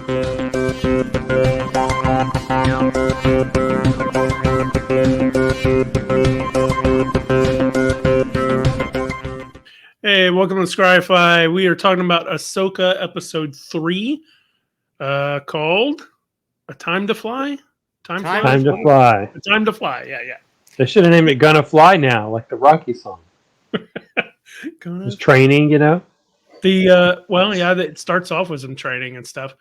Hey, welcome to Scry Fi. We are talking about Ahsoka episode 3, called A Time to Fly? Time to Fly. A Time to Fly, yeah. They should have named it Gonna Fly Now, like the Rocky song. Just training, you know? It starts off with some training and stuff.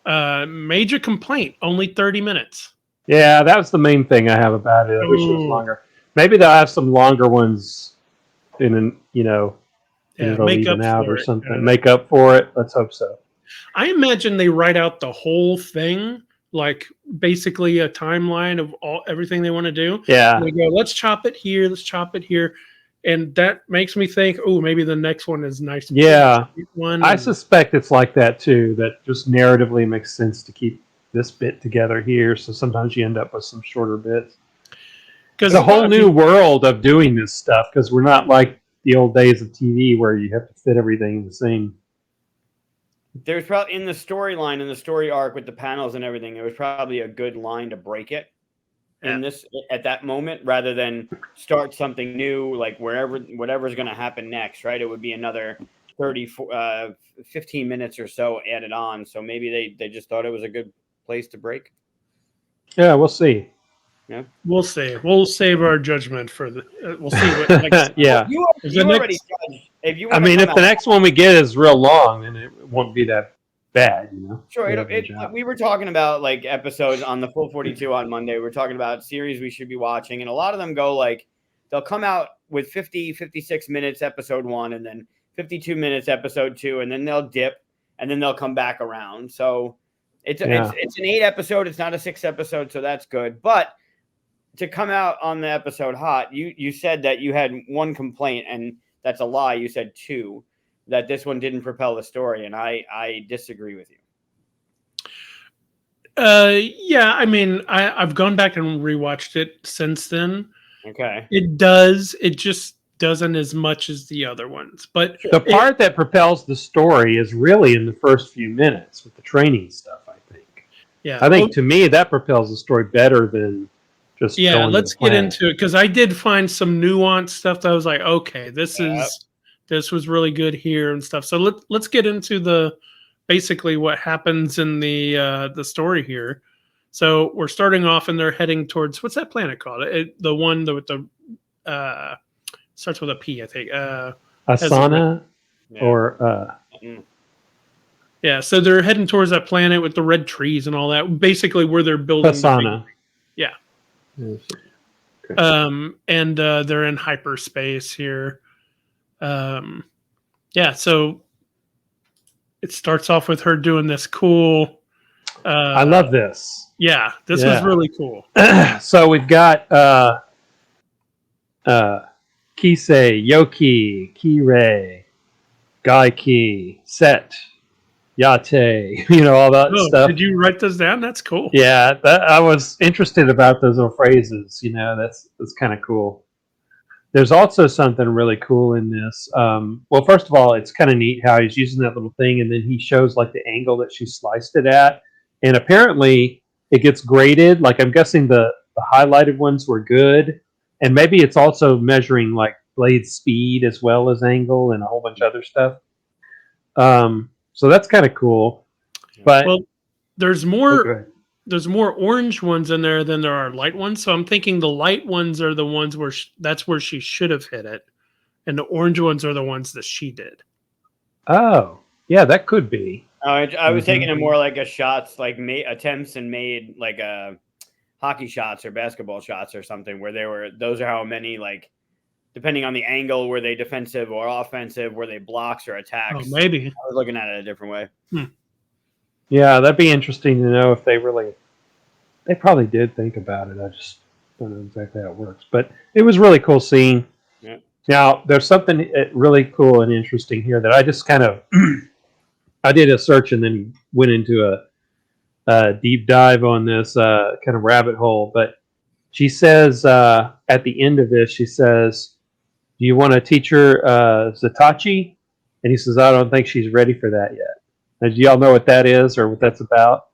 Major complaint, only 30 minutes. Yeah, that was the main thing I have about it. I wish it was longer. Maybe they'll have some longer ones it'll even out or something. Make up for it. Let's hope so. I imagine they write out the whole thing, like basically a timeline of everything they want to do. Yeah. And they go, let's chop it here, let's chop it here. And that makes me think, oh, maybe the next one is nice. Yeah. I suspect it's like that too, that just narratively makes sense to keep this bit together here. So sometimes you end up with some shorter bits. Because a whole new world of doing this stuff, because we're not like the old days of TV where you have to fit everything in the same. There's probably in the storyline, in the story arc with the panels and everything, it was probably a good line to break it in this at that moment, rather than start something new, like whatever's going to happen next, right? It would be another 15 minutes or so added on. So maybe they just thought it was a good place to break. Yeah, we'll see. Yeah, we'll see. We'll save our judgment for the. We'll see what next. Yeah, you already judged. If you, if the next one we get is real long, then it won't be that bad, you know. Sure. We were talking about like episodes on the full 42 on Monday. We're talking about series we should be watching, and a lot of them go like they'll come out with 56 minutes episode 1, and then 52 minutes episode 2, and then they'll dip, and then they'll come back around. So it's an 8 episode. It's not a 6 episode, so that's good, but. To come out on the episode hot, you said that you had one complaint, and that's a lie. You said 2, that this one didn't propel the story, and I disagree with you. Yeah, I mean, I've gone back and rewatched it since then. Okay. It does. It just doesn't as much as the other ones. But the part that propels the story is really in the first few minutes with the training stuff, I think. Yeah. I think to me that propels the story better than just let's get into it, because I did find some nuanced stuff that I was like, okay, this was really good here and stuff. So let's get into the basically what happens in the story here. So we're starting off and they're heading towards, what's that planet called? The one with the starts with a P, I think. Asana so they're heading towards that planet with the red trees and all that. Basically where they're building Asana. And they're in hyperspace here. So it starts off with her doing this cool. I love this. Yeah, this was really cool. So we've got Kisei, Yoki, Kirei, Gaiki, Set, Yate, all that stuff. Did you write those down? That's cool. Yeah, I was interested about those little phrases. That's kind of cool. There's also something really cool in this. Well, first of all, it's kind of neat how he's using that little thing, and then he shows like the angle that she sliced it at, and apparently it gets graded. Like I'm guessing the highlighted ones were good, and maybe it's also measuring like blade speed as well as angle and a whole bunch of other stuff. So that's kind of cool, but there's more orange ones in there than there are light ones. So I'm thinking the light ones are the ones where that's where she should have hit it, and the orange ones are the ones that she did. Oh, yeah, that could be. I was taking it more like a shots, like attempts and made like hockey shots or basketball shots or something, where those are how many like. Depending on the angle, were they defensive or offensive, were they blocks or attacks? Oh, maybe. I was looking at it a different way. Yeah, that'd be interesting to know if they probably did think about it. I just don't know exactly how it works. But it was really cool seeing. Yeah. Now, there's something really cool and interesting here that I just kind of, I did a search and then went into a deep dive on this kind of rabbit hole. But she says, at the end of this, she says, do you want to teach her Zatachi? And he says, I don't think she's ready for that yet. Do y'all know what that is or what that's about?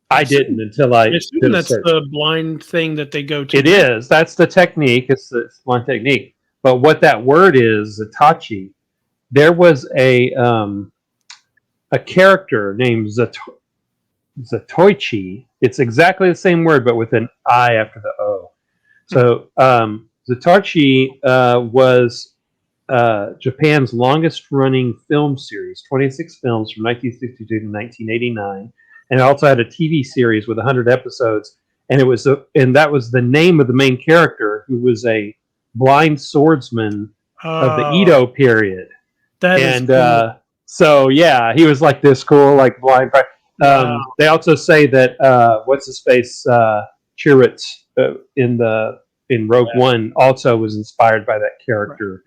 I didn't until I assume did a that's search. the blind thing that they go to. It is. That's the technique. It's one technique. But what that word is, Zatachi, there was a character named Zatoichi. It's exactly the same word, but with an I after the O. So Zatoichi was Japan's longest-running film series, 26 films from 1962 to 1989, and it also had a TV series with 100 episodes. And that was the name of the main character, who was a blind swordsman of the Edo period. That and is cool. So yeah, he was like this cool, like blind. Wow. They also say that what's his face, Chirrut in Rogue One also was inspired by that character.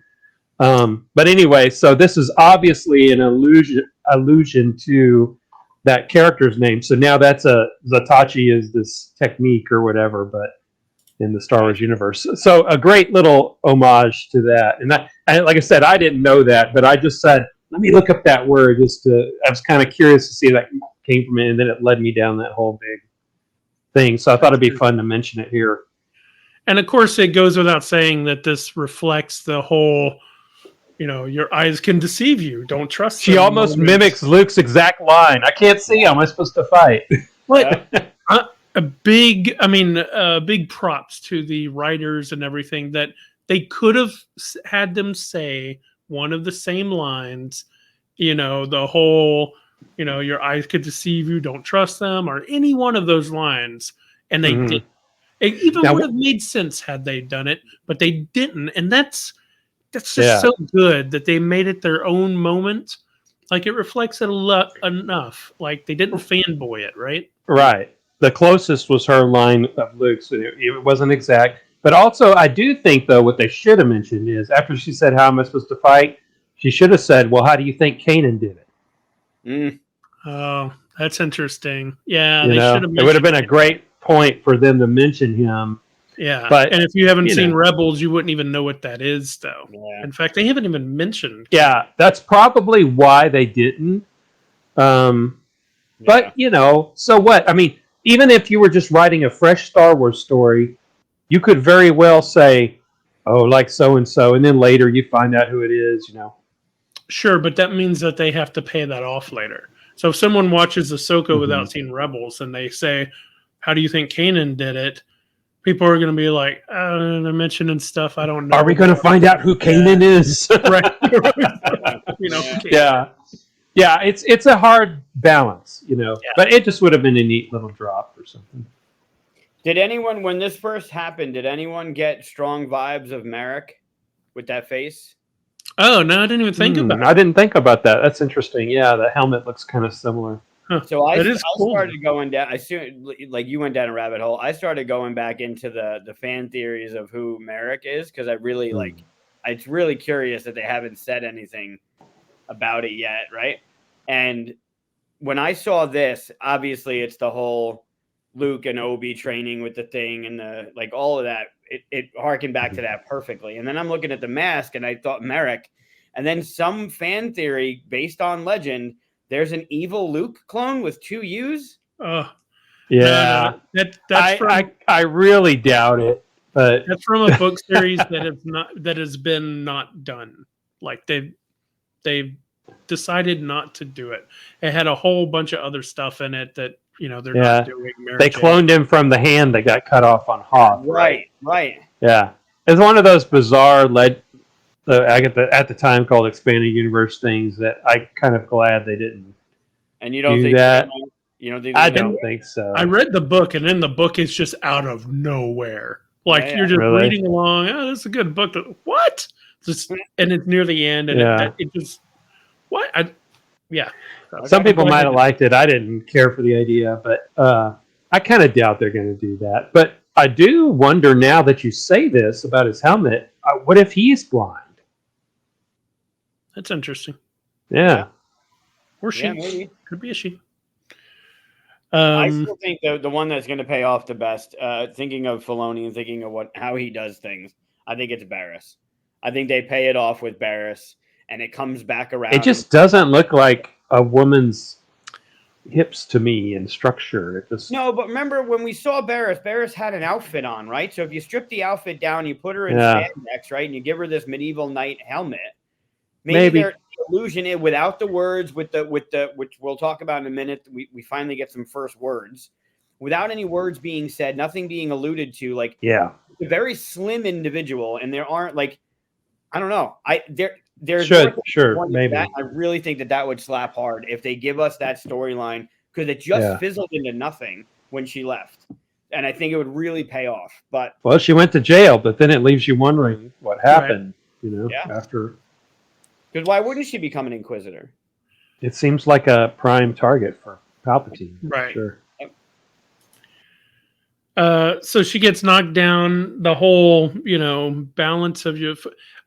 Right. But anyway, so this is obviously an allusion to that character's name. So now that's Zatachi is this technique or whatever, but in the Star Wars universe. So a great little homage to that. And like I said, I didn't know that, but I just said, let me look up that word I was kind of curious to see if that came from it, and then it led me down that whole big thing. So I thought it'd be fun to mention it here. And of course, it goes without saying that this reflects the whole, your eyes can deceive you. Don't trust them. She almost mimics Luke's exact line. I can't see. How am I supposed to fight? What? Big props to the writers and everything that they could have had them say one of the same lines, the whole, your eyes could deceive you, don't trust them, or any one of those lines. And they did. It even would have made sense had they done it, but they didn't. And that's just so good that they made it their own moment. Like, it reflects it enough. Like, they didn't fanboy it, right? Right. The closest was her line of Luke's. It wasn't exact. But also, I do think, though, what they should have mentioned is, after she said, how am I supposed to fight? She should have said, well, how do you think Kanan did it? Oh, that's interesting. Yeah, they should have. It would have been a great point for them to mention him. Yeah, but and if you haven't seen Rebels, you wouldn't even know what that is, though. Yeah. In fact, they haven't even mentioned. Yeah, that's probably why they didn't. But, so what? I mean, even if you were just writing a fresh Star Wars story, you could very well say, oh, like so-and-so, and then later you find out who it is, Sure, but that means that they have to pay that off later. So if someone watches Ahsoka without seeing Rebels and they say, how do you think Kanan did it? People are going to be like, they're mentioning stuff I don't know. Are we going to find out who Kanan is? Right. Yeah. Yeah, it's a hard balance, but it just would have been a neat little drop or something. Did anyone, when this first happened, did anyone get strong vibes of Merrick with that face? Oh, no, I didn't even think about it. I didn't think about that. That's interesting. Yeah, the helmet looks kind of similar. Huh. So I started going down. I soon, like you went down a rabbit hole. I started going back into the fan theories of who Merrick is, because I really it's really curious that they haven't said anything about it yet, right? And when I saw this, obviously it's the whole Luke and Obi training with the thing and the all of that. It harkened back to that perfectly. And then I'm looking at the mask and I thought Merrick, and then some fan theory based on legend. There's an evil Luke clone with 2 U's. Yeah, no. That's I really doubt it. But that's from a book series that has been not done. Like they've decided not to do it. It had a whole bunch of other stuff in it that they're not doing. They cloned him from the hand that got cut off on Hoth. Right. Yeah, it's one of those bizarre at the time called expanded universe things that I kind of glad they didn't. And you don't think that? You don't think? I don't think so. I read the book, and in the book, it's just out of nowhere. You're just reading along. Oh, this is a good book. What? And it's near the end, and it just what? Some people might have liked it. I didn't care for the idea, but I kind of doubt they're going to do that. But I do wonder now that you say this about his helmet. What if he's blind? That's interesting. Yeah. Or she. Maybe. Could be a she. I still think the one that's going to pay off the best, thinking of Filoni and thinking of how he does things, I think it's Barriss. I think they pay it off with Barriss, and it comes back around. It just doesn't look like a woman's hips to me and structure. It just No, but remember when we saw Barris had an outfit on, right? So if you strip the outfit down, you put her in spandex, right, and you give her this medieval knight helmet, maybe there's the illusion without the words, with the which we'll talk about in a minute. We finally get some first words. Without any words being said, nothing being alluded to, like a very slim individual, and there aren't like I don't know. There's sure maybe. That. I really think that would slap hard if they give us that storyline, because it just fizzled into nothing when she left, and I think it would really pay off. But well, she went to jail, but then it leaves you wondering what happened. Right. You know, after. Because why wouldn't she become an Inquisitor? It seems like a prime target for Palpatine. Right. Sure. So she gets knocked down. The whole, balance of your.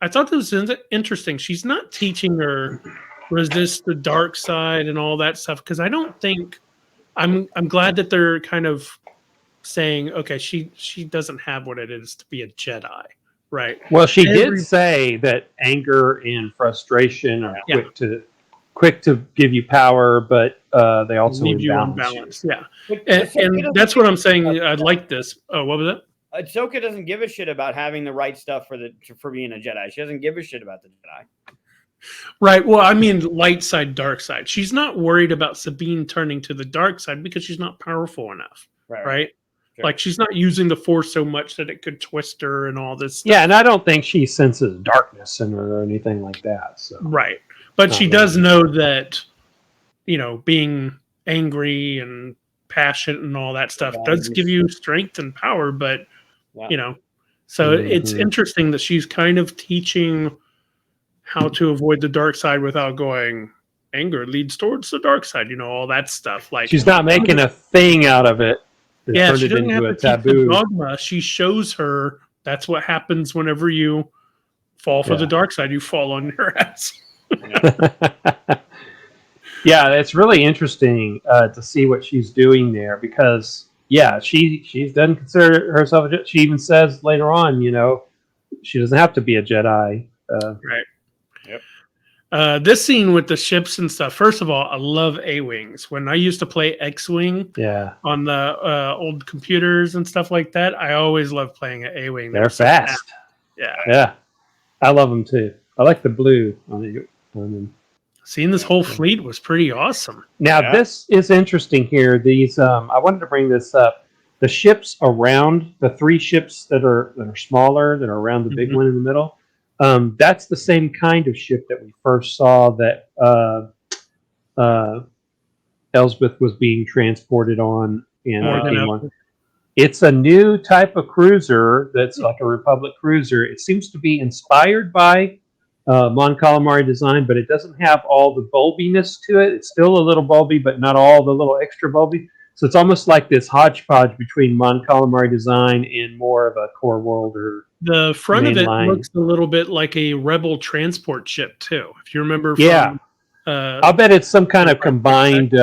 I thought this was interesting. She's not teaching her resist the dark side and all that stuff, because I don't think. I'm glad that they're kind of saying, okay, she doesn't have what it is to be a Jedi, right? Well, she did say that anger and frustration are quick to give you power, but they also leave you unbalanced. Yeah, and that's what I'm saying. I like this. Oh, what was that? Ahsoka doesn't give a shit about having the right stuff for being a Jedi. She doesn't give a shit about the Jedi. Right. Well, I mean, light side, dark side. She's not worried about Sabine turning to the dark side because she's not powerful enough. Right. Sure. Like she's not using the Force so much that it could twist her and all this stuff. Yeah, and I don't think she senses darkness in her or anything like that. So. Right. But she does know that, being angry and passionate and all that stuff does give you strength and power. But, so it's interesting that she's kind of teaching how to avoid the dark side without going, anger leads towards the dark side, all that stuff. Like she's not making a thing out of it. Yeah, she doesn't have to teach the dogma. She shows her that's what happens whenever you fall for the dark side. You fall on your ass. Yeah, it's really interesting to see what she's doing there, because she doesn't consider herself she even says later on, she doesn't have to be a Jedi. Right. Yep. This scene with the ships and stuff. First of all, I love A-wings. When I used to play X-wing on the old computers and stuff like that, I always loved playing an A-wing. They're fast. Yeah. I love them too. I like the blue on them. Seeing this whole fleet was pretty awesome. Now, this is interesting here. These I wanted to bring this up. The ships around, the three ships that are smaller, that are around the big one in the middle, that's the same kind of ship that we first saw that Elsbeth was being transported on in King. It's a new type of cruiser that's like a Republic cruiser. It seems to be inspired by Mon Calamari design, but it doesn't have all the bulbiness to it. It's still a little bulby, but not all the little extra bulby. So it's almost like this hodgepodge between Mon Calamari design and more of a Core World or the front of it looks a little bit like a Rebel transport ship too. If you remember, from, I'll bet it's some kind of combined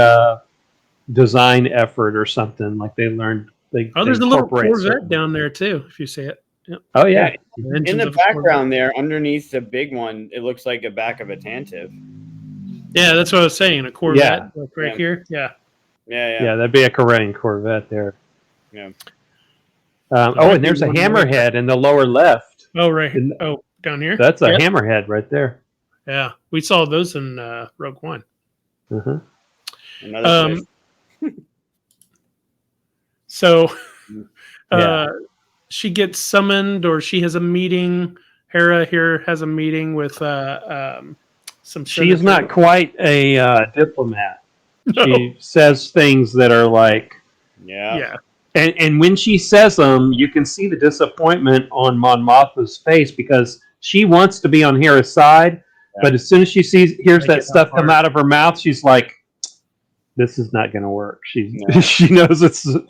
design effort or something. Like they learned. There's a little Corvette down there too. If you see it. Yep. Oh yeah. In the background there, underneath the big one, it looks like a back of a Tantive. Yeah, that's what I was saying. A Corvette, like here. Yeah. Yeah, that'd be a Korean Corvette there. Yeah. And there's a hammerhead in the lower left. Oh, right. Down here. That's a hammerhead right there. Yeah, we saw those in Rogue One. Another so, she gets summoned, or she has a meeting. Hera here has a meeting with some. She is not quite a diplomat. No. She says things that are like, and when she says them, you can see the disappointment on Mon Mothma's face, because she wants to be on Hera's side, but as soon as she hears that stuff come out of her mouth, she's like, "This is not going to work." She knows it's the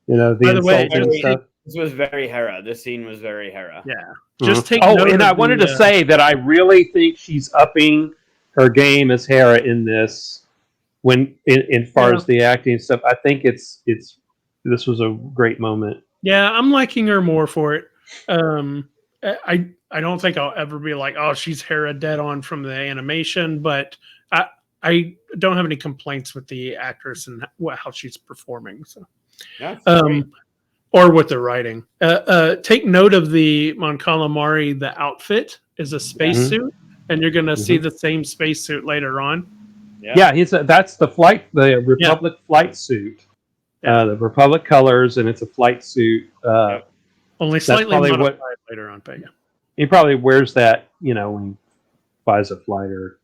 insults and stuff. This was very Hera. This scene was very Hera. Yeah. Just take note. And I wanted to say that I really think she's upping her game as Hera in this. When in far as the acting and stuff, I think this was a great moment. Yeah, I'm liking her more for it. I don't think I'll ever be like, oh, she's Hera dead on from the animation, but I don't have any complaints with the actress and how she's performing. So, That's great. or with the writing. Take note of the Mon Calamari. The outfit is a spacesuit, and you're going to see the same spacesuit later on. Yeah, that's the Republic flight suit. The Republic colors, and it's a flight suit. Only slightly modified later on, but he probably wears that, when he flies a fighter.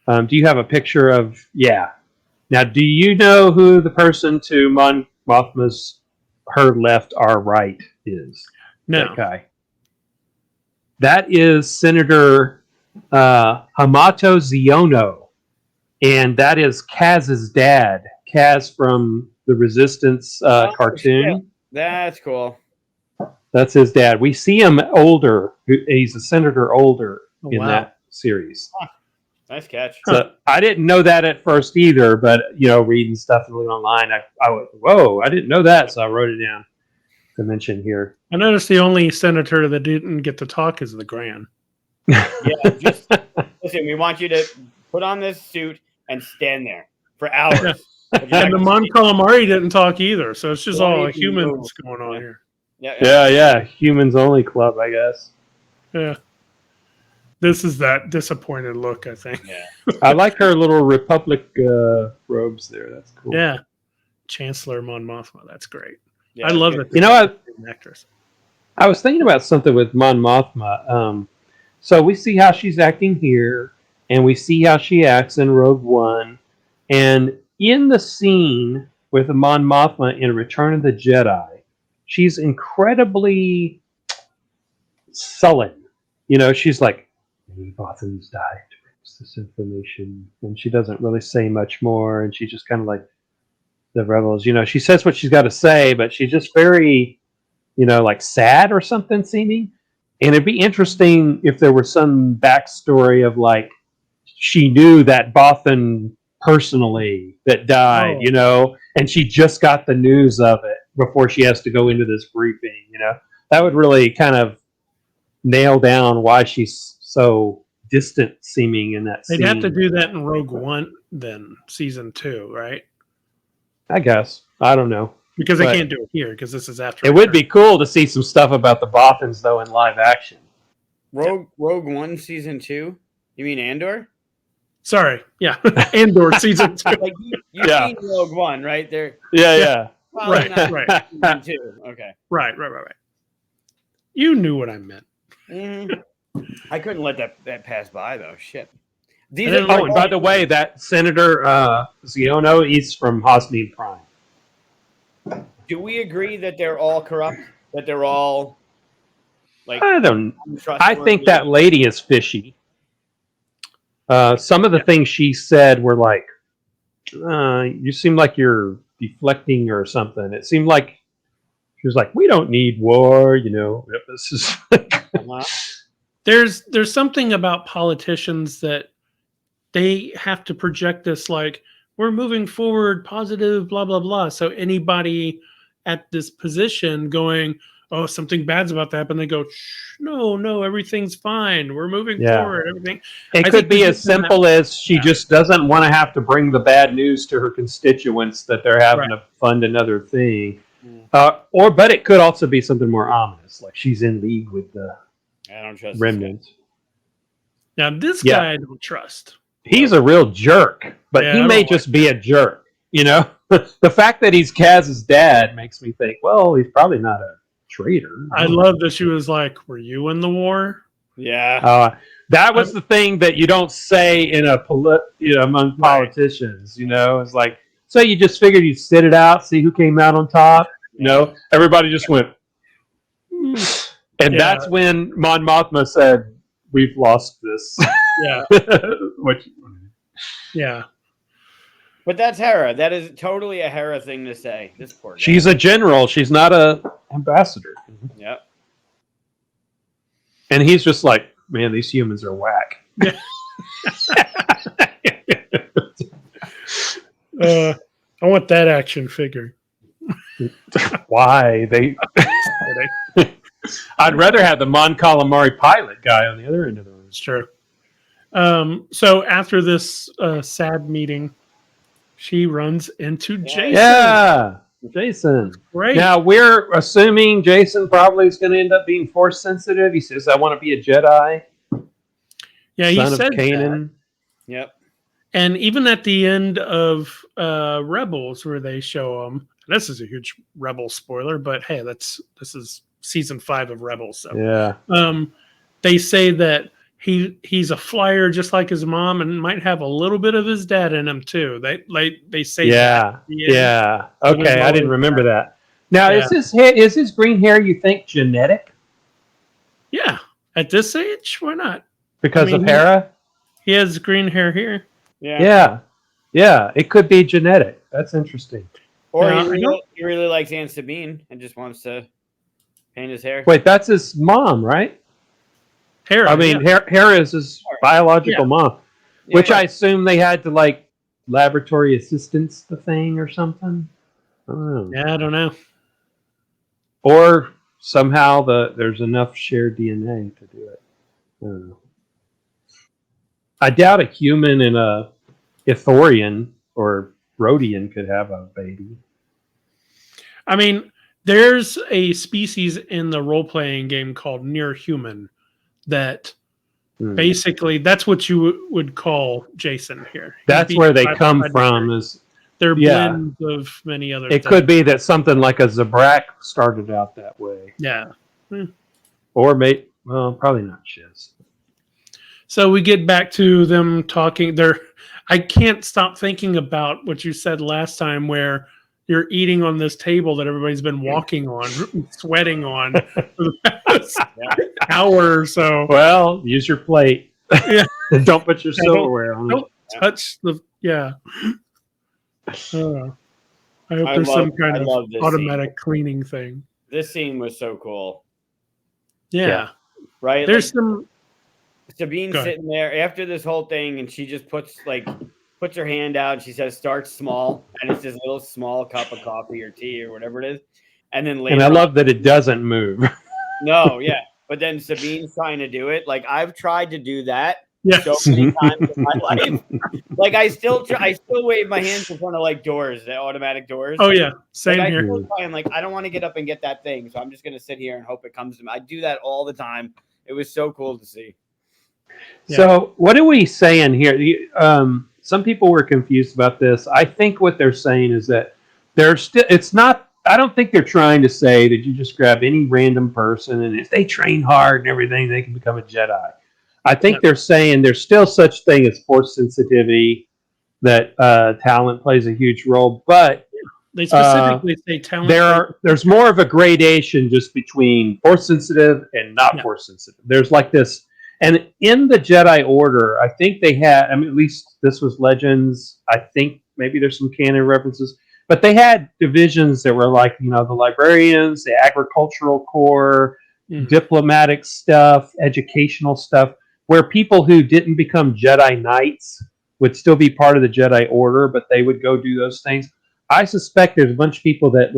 Do you have a picture of? Yeah. Now, do you know who the person to Mon Mothma's her left, our right is? No. That guy. That is Senator Hamato Ziono, and that is Kaz's dad. Kaz from the Resistance cartoon. Yeah. That's cool. That's his dad. We see him older. He's a senator older in that series. Huh. Nice catch. So I didn't know that at first either, but reading stuff online, I went, whoa, I didn't know that, so I wrote it down to mention here. I noticed the only senator that didn't get to talk is the Grand. Yeah, just listen. We want you to put on this suit and stand there for hours. And the Mon Calamari didn't talk either, so it's just all humans going on here. Yeah. Humans only club, I guess. Yeah. This is that disappointed look, I think. Yeah. I like her little Republic robes there. That's cool. Yeah. Chancellor Mon Mothma. That's great. Yeah, I love it. Actress. I was thinking about something with Mon Mothma. So we see how she's acting here, and we see how she acts in Rogue One. And in the scene with Mon Mothma in Return of the Jedi, she's incredibly sullen. She's like, many Bothans died to bring us this information, and she doesn't really say much more, and she's just kind of like the rebels. She says what she's got to say, but she's just very, like sad or something seeming. And it'd be interesting if there were some backstory of like she knew that Bothan personally that died, and she just got the news of it before she has to go into this briefing. That would really kind of nail down why she's so distant seeming in that scene. They'd have to do that in Rogue One, then season 2, right? I guess. I don't know. Because they can't do it here, because this is after. It would be cool to see some stuff about the Bothans, though, in live action. Rogue One season 2? You mean Andor? Sorry, yeah, Andor season 2. Like you've seen Rogue One, right? Yeah. Right. Season 2. Okay. Right. You knew what I meant. Mm-hmm. I couldn't let that pass by though. Shit. And by the way, that Senator Ziono, he's from Hosnian Prime. Do we agree that they're all corrupt? That they're all like? I think that lady is fishy. Some of the things she said were like, "You seem like you're deflecting or something." It seemed like she was like, "We don't need war," This is. There's something about politicians that they have to project this like we're moving forward, positive, blah blah blah. So anybody at this position going, oh, something bad's about to happen, they go, no, everything's fine. We're moving forward. Everything. It could be as simple as she just doesn't want to have to bring the bad news to her constituents that they're having to fund another thing. But it could also be something more ominous, like she's in league with the remnants. Now this guy I don't trust. He's a real jerk, but he may just be a jerk. The fact that he's Kaz's dad makes me think, well, he's probably not a traitor. I love that she was like, were you in the war? Yeah. That was the thing that you don't say in among politicians. It's like, so you just figured you'd sit it out, see who came out on top. Everybody just went. And that's when Mon Mothma said, we've lost this. Yeah. Yeah. But that's Hera. That is totally a Hera thing to say. This poor guy. She's a general. She's not a ambassador. Yep. And he's just like, man, these humans are whack. I want that action figure. Why? I'd rather have the Mon Calamari pilot guy on the other end of the room. It's true. So after this sad meeting, she runs into Jason. Yeah, Jason. Great. Now we're assuming Jason probably is going to end up being force sensitive. He says, "I want to be a Jedi." Yeah, he son said of Kanan. Yep. And even at the end of Rebels, where they show him, this is a huge Rebel spoiler, but hey, this is season 5 of Rebels. So Yeah. they say that he's a flyer just like his mom, and might have a little bit of his dad in him too. They say Yeah. that. Yeah. So there's Okay, I didn't always remember that. that. Now, Yeah. is his green hair, you think, genetic Yeah, at this age, why not? because I mean, of Hera? He has green hair here. Yeah. Yeah. Yeah, it could be genetic. That's interesting. Or Yeah, he really likes Aunt Sabine and just wants to paint his hair. Wait, that's his mom, right? Hera. I mean, yeah. Hera is his biological mom, Yeah, which yeah. I assume they had to like laboratory assistance the thing or something. I don't know. Yeah, I don't know. Or somehow there's enough shared DNA to do it. I don't know. I doubt a human and a Ithorian or Rhodian could have a baby. I mean, there's a species in the role playing game called Near Human that basically that's what you would call Jason here. That's where they come from. Is they're blends of many other it things. could be that something like a Zabrak started out that way. Yeah. Or probably not Shiz. So we get back to them talking. I can't stop thinking about what you said last time, where you're eating on this table that everybody's been walking on, sweating on for the past hour or so. Well, use your plate. Yeah. Don't put your silverware on it. Don't touch the. Yeah. I hope there's some kind of automatic cleaning thing. This scene was so cool. Yeah. Right? There's some. Sabine sitting there after this whole thing, and she just puts her hand out and she says, "Start small," and it's this little small cup of coffee or tea or whatever it is. And then later, and I love that it doesn't move. No, yeah, but then Sabine's trying to do it. Like I've tried to do that so Yes. many times in my life. Like I still wave my hands in front of like doors, the automatic doors. Oh yeah, same like, here. I don't want to get up and get that thing, so I'm just gonna sit here and hope it comes to me. I do that all the time. It was so cool to see. Yeah. So what are we saying here? Some people were confused about this. I think what they're saying is that it's not. I don't think they're trying to say that you just grab any random person and if they train hard and everything, they can become a Jedi. I think they're saying there's still such thing as force sensitivity, that talent plays a huge role, but they specifically say talent. There's more of a gradation just between force sensitive and not force sensitive. There's like this. And in the Jedi Order, I think they had, at least this was Legends. I think maybe there's some canon references, but they had divisions that were like, the librarians, the agricultural corps, diplomatic stuff, educational stuff, where people who didn't become Jedi Knights would still be part of the Jedi Order, but they would go do those things. I suspect there's a bunch of people that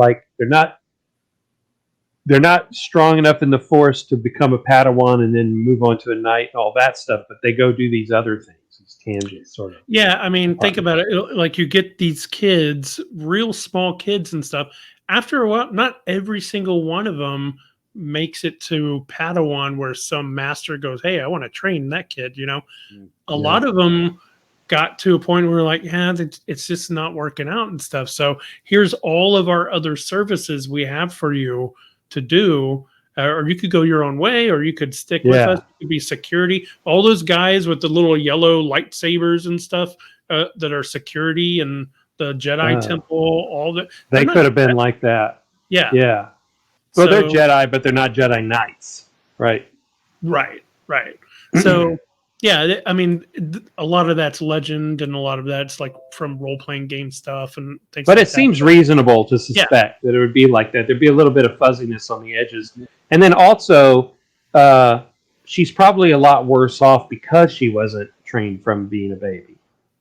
they're not strong enough in the Force to become a Padawan and then move on to a Knight and all that stuff, but they go do these other things, these tangents, sort of. Yeah, think about it. Like you get these kids, real small kids and stuff. After a while, not every single one of them makes it to Padawan, where some master goes, "Hey, I want to train that kid." A lot of them got to a point where like, it's just not working out and stuff. So here's all of our other services we have for you to do, or you could go your own way, or you could stick with us. You could be security. All those guys with the little yellow lightsabers and stuff that are security and the Jedi temple, all that. They could have been like that. Yeah. Yeah. Well, they're Jedi, but they're not Jedi Knights. Right. Right. So, yeah, a lot of that's legend, and a lot of that's like from role-playing game stuff and things. But it seems reasonable to suspect that it would be like that. There'd be a little bit of fuzziness on the edges, and then also, she's probably a lot worse off because she wasn't trained from being a baby.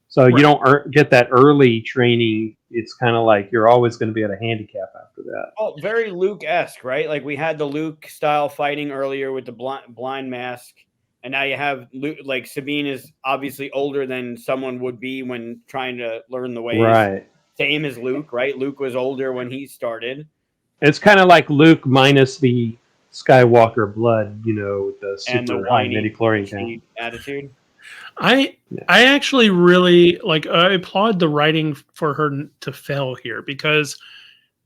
So you don't get that early training. It's kind of like you're always going to be at a handicap after that. Oh, very Luke-esque, right? Like we had the Luke style fighting earlier with the blind mask. and now you have Luke, like Sabine is obviously older than someone would be when trying to learn the ways. Right. Same as Luke, right? Luke was older when he started. It's kind of like Luke minus the Skywalker blood, with the And the super high whiny midichlorian count. attitude. I actually really I applaud the writing for her to fail here, because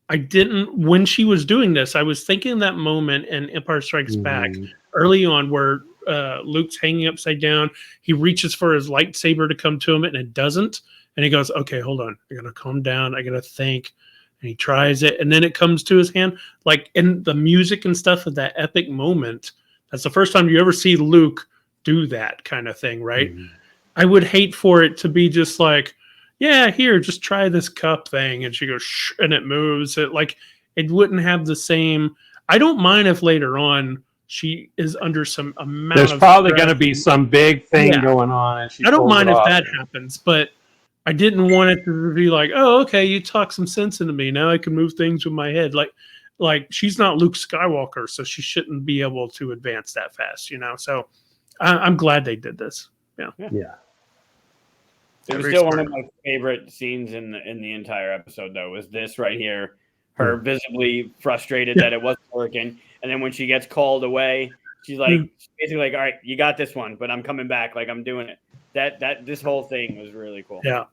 I didn't, when she was doing this, I was thinking that moment in Empire Strikes Back early on where Luke's hanging upside down. He reaches for his lightsaber to come to him and it doesn't. And he goes, okay, hold on. I got to calm down. I got to think. And he tries it. And then it comes to his hand. Like in the music and stuff of that epic moment, that's the first time you ever see Luke do that kind of thing, right? I would hate for it to be just like, yeah, here, just try this cup thing. And she goes, shh, and it moves. It wouldn't have the same. I don't mind if later on she is under some amount There's of probably stress going to be and- some big thing Yeah. going on. And she I don't pulls mind it if off. that happens, but I didn't want it to be like, oh, okay, you talk some sense into me. Now I can move things with my head. Like she's not Luke Skywalker, so she shouldn't be able to advance that fast, So I'm glad they did this. Yeah. It was Very still one smart. of my favorite scenes in the entire episode, though, was this right here. Her visibly frustrated that it wasn't working. And then when she gets called away, she's like, basically like, all right, you got this one, but I'm coming back. Like, I'm doing it. This whole thing was really cool. Yeah.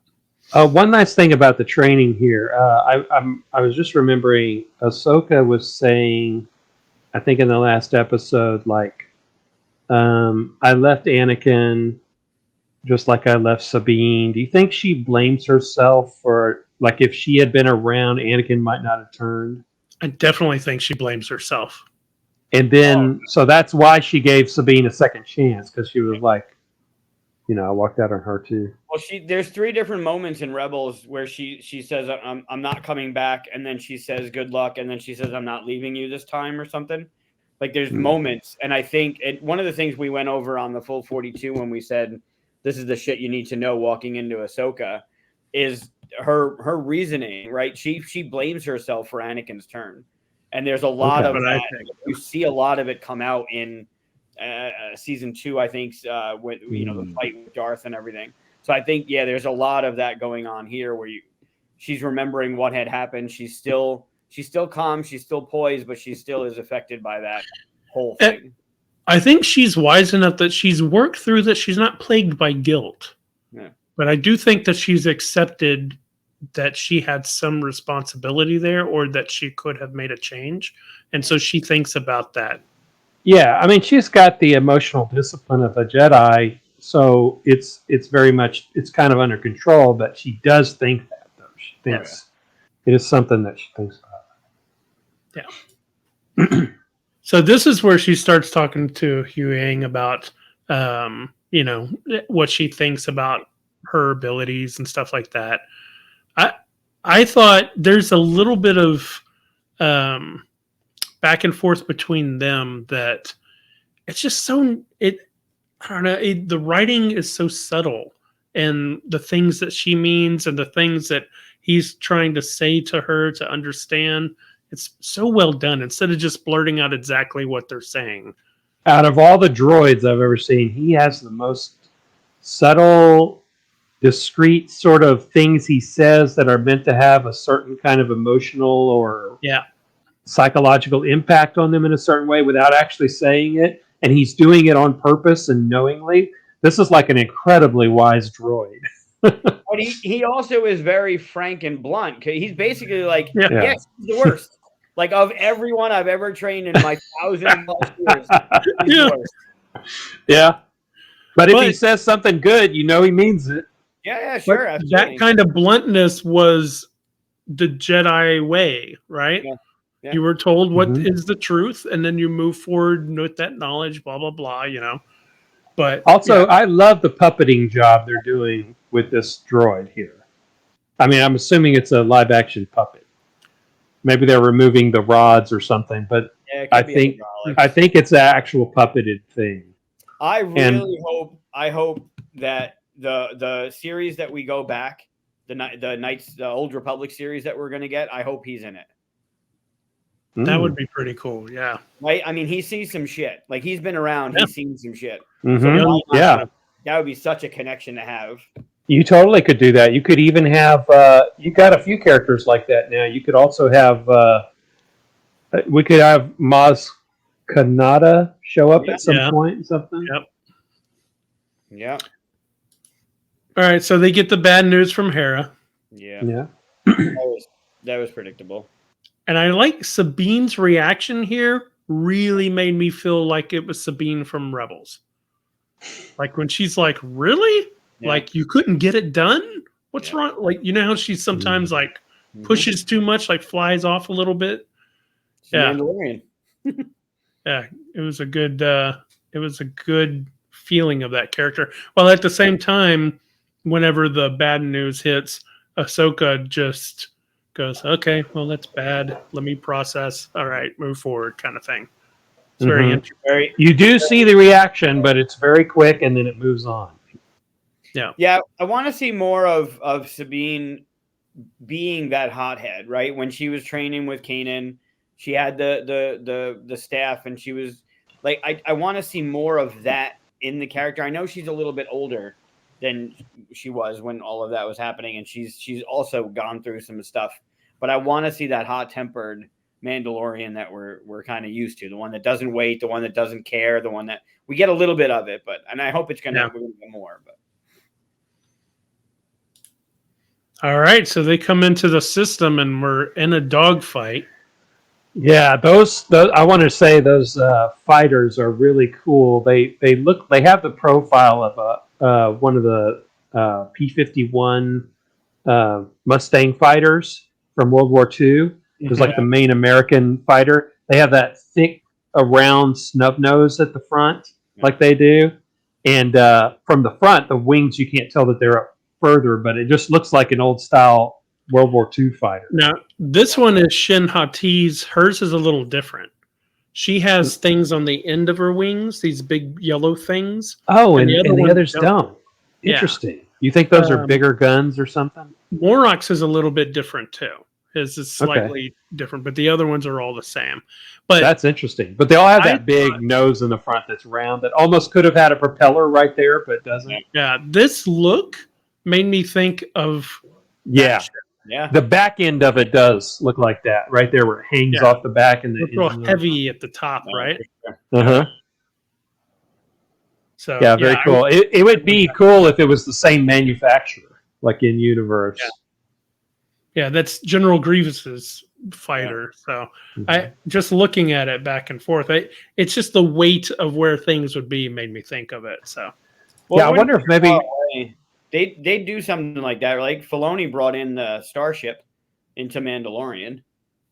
One nice thing about the training here, I was just remembering Ahsoka was saying, I think in the last episode, like, I left Anakin just like I left Sabine. Do you think she blames herself for, like, if she had been around, Anakin might not have turned? I definitely think she blames herself. And then, so that's why she gave Sabine a second chance, because she was like, I walked out on her too. Well, there's 3 different moments in Rebels where she says, I'm not coming back. And then she says, good luck. And then she says, I'm not leaving you this time or something. Like there's moments. And I think one of the things we went over on the full 42 when we said, this is the shit you need to know walking into Ahsoka, is her reasoning, right? She blames herself for Anakin's turn. And there's a lot of that. You see a lot of it come out in season 2, I think, with the fight with Darth and everything. So I think, there's a lot of that going on here where she's remembering what had happened. She's still calm, she's still poised, but she still is affected by that whole thing. I think she's wise enough that she's worked through that. She's not plagued by guilt. Yeah. But I do think that she's accepted that she had some responsibility there, or that she could have made a change. And so she thinks about that. Yeah, I mean, she's got the emotional discipline of a Jedi, so it's very much, it's kind of under control, but she does think that, though. She thinks it is something that she thinks about. Yeah. So this is where she starts talking to Huyang about, what she thinks about her abilities and stuff like that. I thought there's a little bit of back and forth between them that it's just so I don't know. The writing is so subtle, and the things that she means and the things that he's trying to say to her to understand. It's so well done instead of just blurting out exactly what they're saying. Out of all the droids I've ever seen, he has the most subtle, discreet sort of things he says that are meant to have a certain kind of emotional or psychological impact on them in a certain way without actually saying it. And he's doing it on purpose and knowingly. This is like an incredibly wise droid. But he also is very frank and blunt. He's basically like, yes, he's the worst. Like, of everyone I've ever trained in my 1,000+ years, he's the worst. Yeah. But if he says something good, he means it. Yeah, sure. That kind of bluntness was the Jedi way, right? Yeah. You were told what is the truth, and then you move forward with that knowledge, blah, blah, blah, But also, I love the puppeting job they're doing with this droid here. I mean, I'm assuming it's a live action puppet. Maybe they're removing the rods or something, but I think it's an actual puppeted thing. I really hope that the series that we go back, the Old Republic series that we're going to get, I hope he's in it. That would be pretty cool. Yeah. Right. I mean, he sees some shit. Like he's been around. Yeah. He's seen some shit. Mhm. So why not? Yeah. That would be such a connection to have. You totally could do that. You could even have. You got a few characters like that now. You could also have. We could have Maz Kanata show up at some point. Something. Yep. Yeah. All right. So they get the bad news from Hera. Yeah. Yeah. That was predictable. And I like Sabine's reaction here. Really made me feel like it was Sabine from Rebels. Like when she's like, "Really? Yeah. Like you couldn't get it done? What's wrong?" Like you know how she's sometimes like pushes too much, like flies off a little bit. She's Mandalorian. Yeah, it was a good feeling of that character. While at the same time, whenever the bad news hits, Ahsoka just goes, "Okay, well that's bad. Let me process. All right, move forward," kind of thing. It's very interesting. You do see the reaction, but it's very quick, and then it moves on. Yeah. I want to see more of Sabine being that hothead, right? When she was training with Kanan, she had the staff, and she was like, I want to see more of that in the character. I know she's a little bit older than she was when all of that was happening, and she's also gone through some stuff. But I want to see that hot-tempered Mandalorian that we're kind of used to, the one that doesn't wait, the one that doesn't care, the one that we get a little bit of it, and I hope we're gonna get more. But all right, so they come into the system and we're in a dogfight. Yeah, those I want to say those fighters are really cool. They have the profile of one of the P-51 Mustang fighters from World War II. It was like the main American fighter. They have that thick, round snub nose at the front, like they do. And from the front, the wings, you can't tell that they're up further, but it just looks like an old style World War II fighter. Now, this one is Shin Hati's. Hers is a little different. She has things on the end of her wings, these big yellow things. Oh, and the others don't. Interesting. You think those are bigger guns or something? Morok's is a little bit different too. His is slightly different, but the other ones are all the same. But that's interesting. But they all have that big nose in the front that's round that almost could have had a propeller right there, but doesn't. Yeah, this look made me think of the back end of it does look like that right there where it hangs off the back and it's real heavy at the top, right? So very cool. It would be cool if it was the same manufacturer, like in universe. Yeah, that's General Grievous's fighter. So I just looking at it back and forth, it's just the weight of where things would be made me think of it. So I wonder if maybe they do something like that. Like Filoni brought in the starship into Mandalorian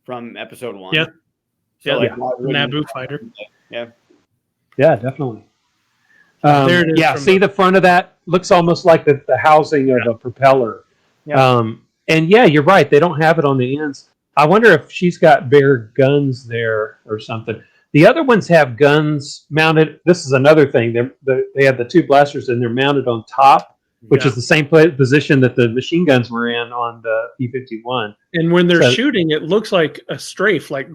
from episode 1. Yeah. So Naboo fighter. Yeah, definitely. See the front of that looks almost like the housing of a propeller. And you're right. They don't have it on the ends. I wonder if she's got bigger guns there or something. The other ones have guns mounted. This is another thing. They have the two blasters and they're mounted on top, which is the same position that the machine guns were in on the P-51. And when they're shooting, it looks like a strafe, like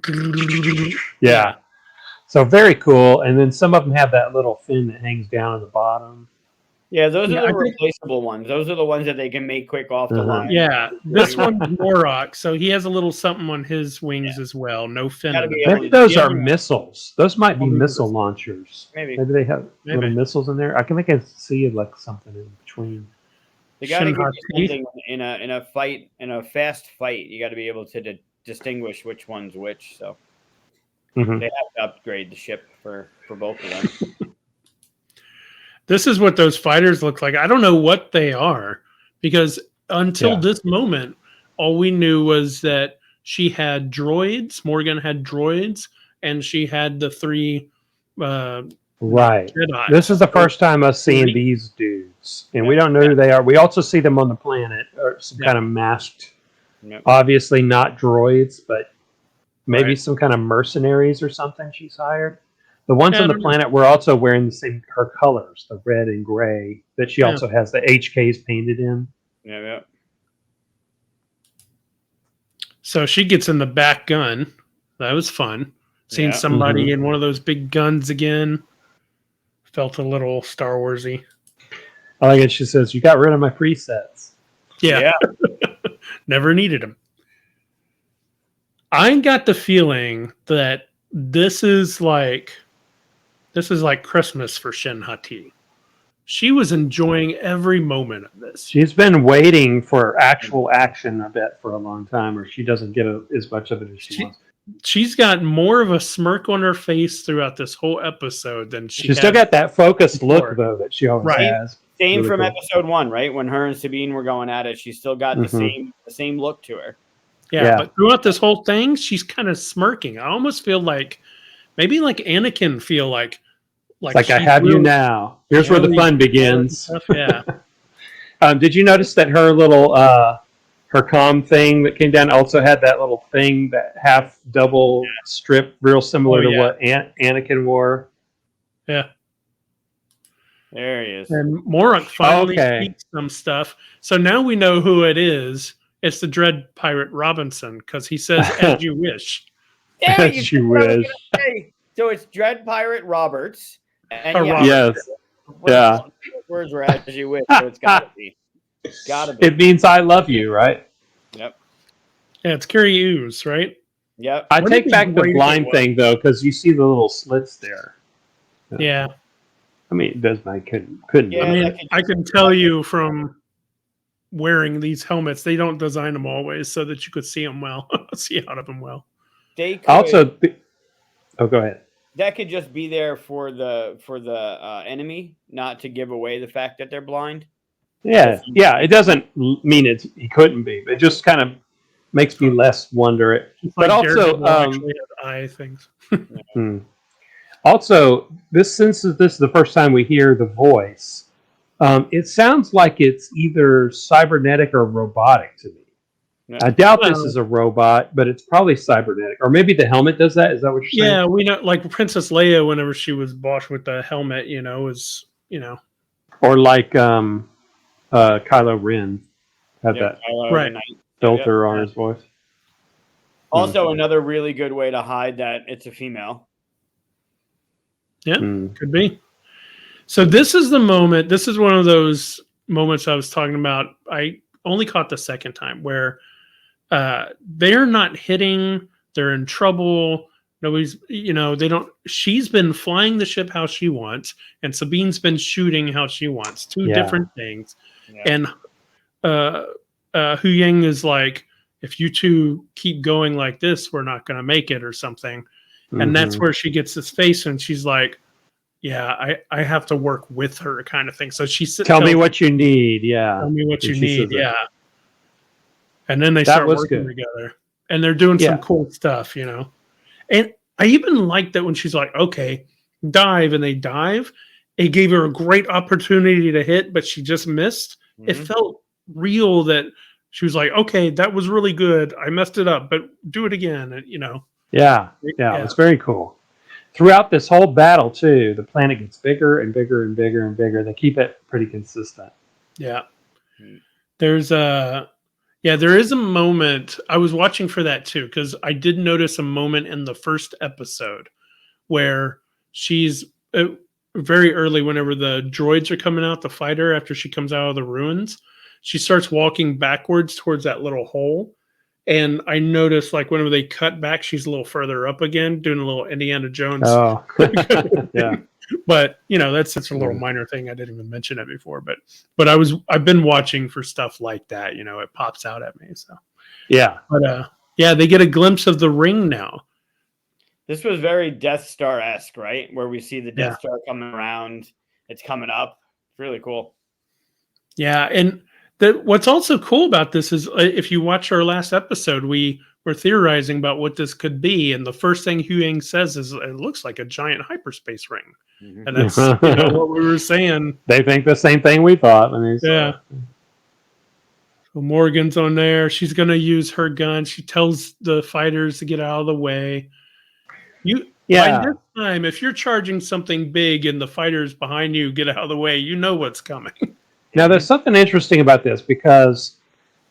So very cool. And then some of them have that little fin that hangs down at the bottom. Yeah, those are the replaceable ones. Those are the ones that they can make quick off the line. Yeah, this one's Morok, so he has a little something on his wings as well. No fin. Maybe those are missiles. Those might be missile launchers. Maybe they have little missiles in there. I can see like something in between. They got to get something in a fight, in a fast fight. You got to be able to distinguish which one's which. So they have to upgrade the ship for both of them. This is what those fighters look like. I don't know what they are because until this moment, all we knew was that she had droids. Morgan had droids, and she had the 3 Jedi. This is the first time us seeing these dudes, and we don't know who they are. We also see them on the planet, or some kind of masked, obviously not droids, but maybe some kind of mercenaries or something she's hired. The ones on the planet were also wearing her colors, the red and gray, that she also has the HKs painted in. So she gets in the back gun. That was fun. Seeing somebody in one of those big guns again felt a little Star Warsy. I like it. She says, "You got rid of my presets." Yeah. Never needed them. I got the feeling that this is like Christmas for Shin Hati. She was enjoying every moment of this. She's been waiting for actual action, I bet, for a long time, or she doesn't get as much of it as she wants. She's got more of a smirk on her face throughout this whole episode than she's still got that focused look, though, that she always has. Same really from episode 1, right? When her and Sabine were going at it, she still got the same look to her. Yeah, but throughout this whole thing, she's kind of smirking. I almost feel like maybe like Anakin feel like I have you now. Here's where the fun begins. Yeah. Did you notice that her little her comm thing that came down also had that little thing, that half double strip, real similar to what Anakin wore? Yeah. There he is. And Morok finally speaks some stuff. So now we know who it is. It's the Dread Pirate Robinson, because he says, "As you wish." Yeah, as you wish. So it's Dread Pirate Roberts. And yes. Yeah. Words were "as you wish," so it's got to be. Gotta be. It means "I love you," right? Yep. Yeah, it's Carrie Hughes, right? Yep. I take back the blind thing, though, because you see the little slits there. Yeah. I mean, it does. I couldn't. Yeah, I mean, I can tell you from wearing these helmets, they don't design them always so that you could see them well, see out of them well. They could, also. Go ahead. That could just be there for the enemy, not to give away the fact that they're blind. Yeah. It doesn't mean he couldn't be. It just kind of makes me less wonder it. But also, actually has eye things. Also, since this is the first time we hear the voice, it sounds like it's either cybernetic or robotic to me. Yeah. I doubt this is a robot, but it's probably cybernetic. Or maybe the helmet does that. Is that what you're saying? Yeah, we know, like Princess Leia, whenever she was bossed with the helmet, Or like Kylo Ren had that filter on his voice. Also, another really good way to hide that it's a female. Yeah, could be. So this is the moment. This is one of those moments I was talking about. I only caught the second time where they're not hitting. They're in trouble. Nobody's, they don't. She's been flying the ship how she wants, and Sabine's been shooting how she wants. Two different things. Yeah. And Huyang is like, if you two keep going like this, we're not going to make it or something. And that's where she gets this face, and she's like, "Yeah, I have to work with her," kind of thing. So she said, "Tell me what you need." Yeah, tell me what you need. Yeah. And then they start working together, and they're doing some cool stuff, And I even like that when she's like, "Okay, dive," and they dive. It gave her a great opportunity to hit, but she just missed. It felt real that she was like, "Okay, that was really good. I messed it up, but do it again." Yeah, it's very cool. Throughout this whole battle, too, the planet gets bigger and bigger and bigger and bigger. They keep it pretty consistent. Yeah. There is a moment. I was watching for that, too, because I did notice a moment in the first episode where she's very early, whenever the droids are coming out, the fighter, after she comes out of the ruins, she starts walking backwards towards that little hole. And I noticed, like, whenever they cut back, she's a little further up again, doing a little Indiana Jones. Oh, yeah. But that's such a little minor thing. I didn't even mention it before. But I've been watching for stuff like that. It pops out at me. So yeah. But they get a glimpse of the ring now. This was very Death Star-esque, right? Where we see the Death Star coming around. It's coming up. It's really cool. Yeah, and what's also cool about this is if you watch our last episode, we were theorizing about what this could be, and the first thing Huyang says is it looks like a giant hyperspace ring, and that's what we were saying. They think the same thing we thought. So Morgan's on there. She's going to use her gun. She tells the fighters to get out of the way. By this time, if you're charging something big and the fighters behind you get out of the way, you know what's coming. Now, there's something interesting about this, because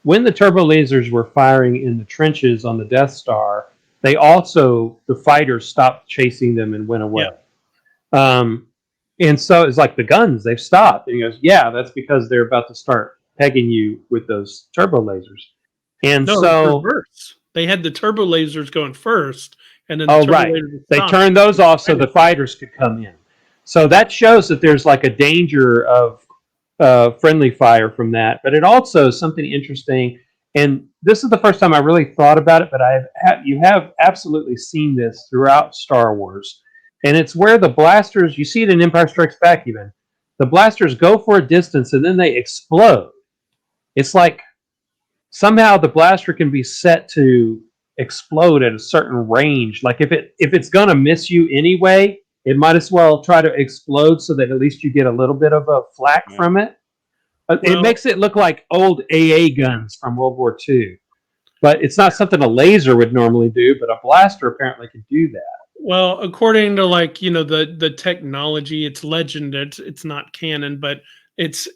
when the turbo lasers were firing in the trenches on the Death Star, the fighters stopped chasing them and went away. And so it's like the guns, they've stopped. And he goes, yeah, that's because they're about to start pegging you with those turbo lasers. And no, so reverse. They had the turbo lasers going first, and then oh, the turbo right. lasers They stopped. turned those off so the fighters could come in. So that shows that there's like a danger of friendly fire from that. But it also is something interesting. And this is the first time I really thought about it, but you have absolutely seen this throughout Star Wars. And it's where the blasters, you see it in Empire Strikes Back even, the blasters go for a distance and then they explode. It's like somehow the blaster can be set to explode at a certain range. Like if it's gonna miss you anyway, it might as well try to explode so that at least you get a little bit of a flak from it. It makes it look like old AA guns from World War II. But it's not something a laser would normally do, but a blaster apparently can do that. Well, according to like, you know, the technology, it's legend, it's not canon, but it's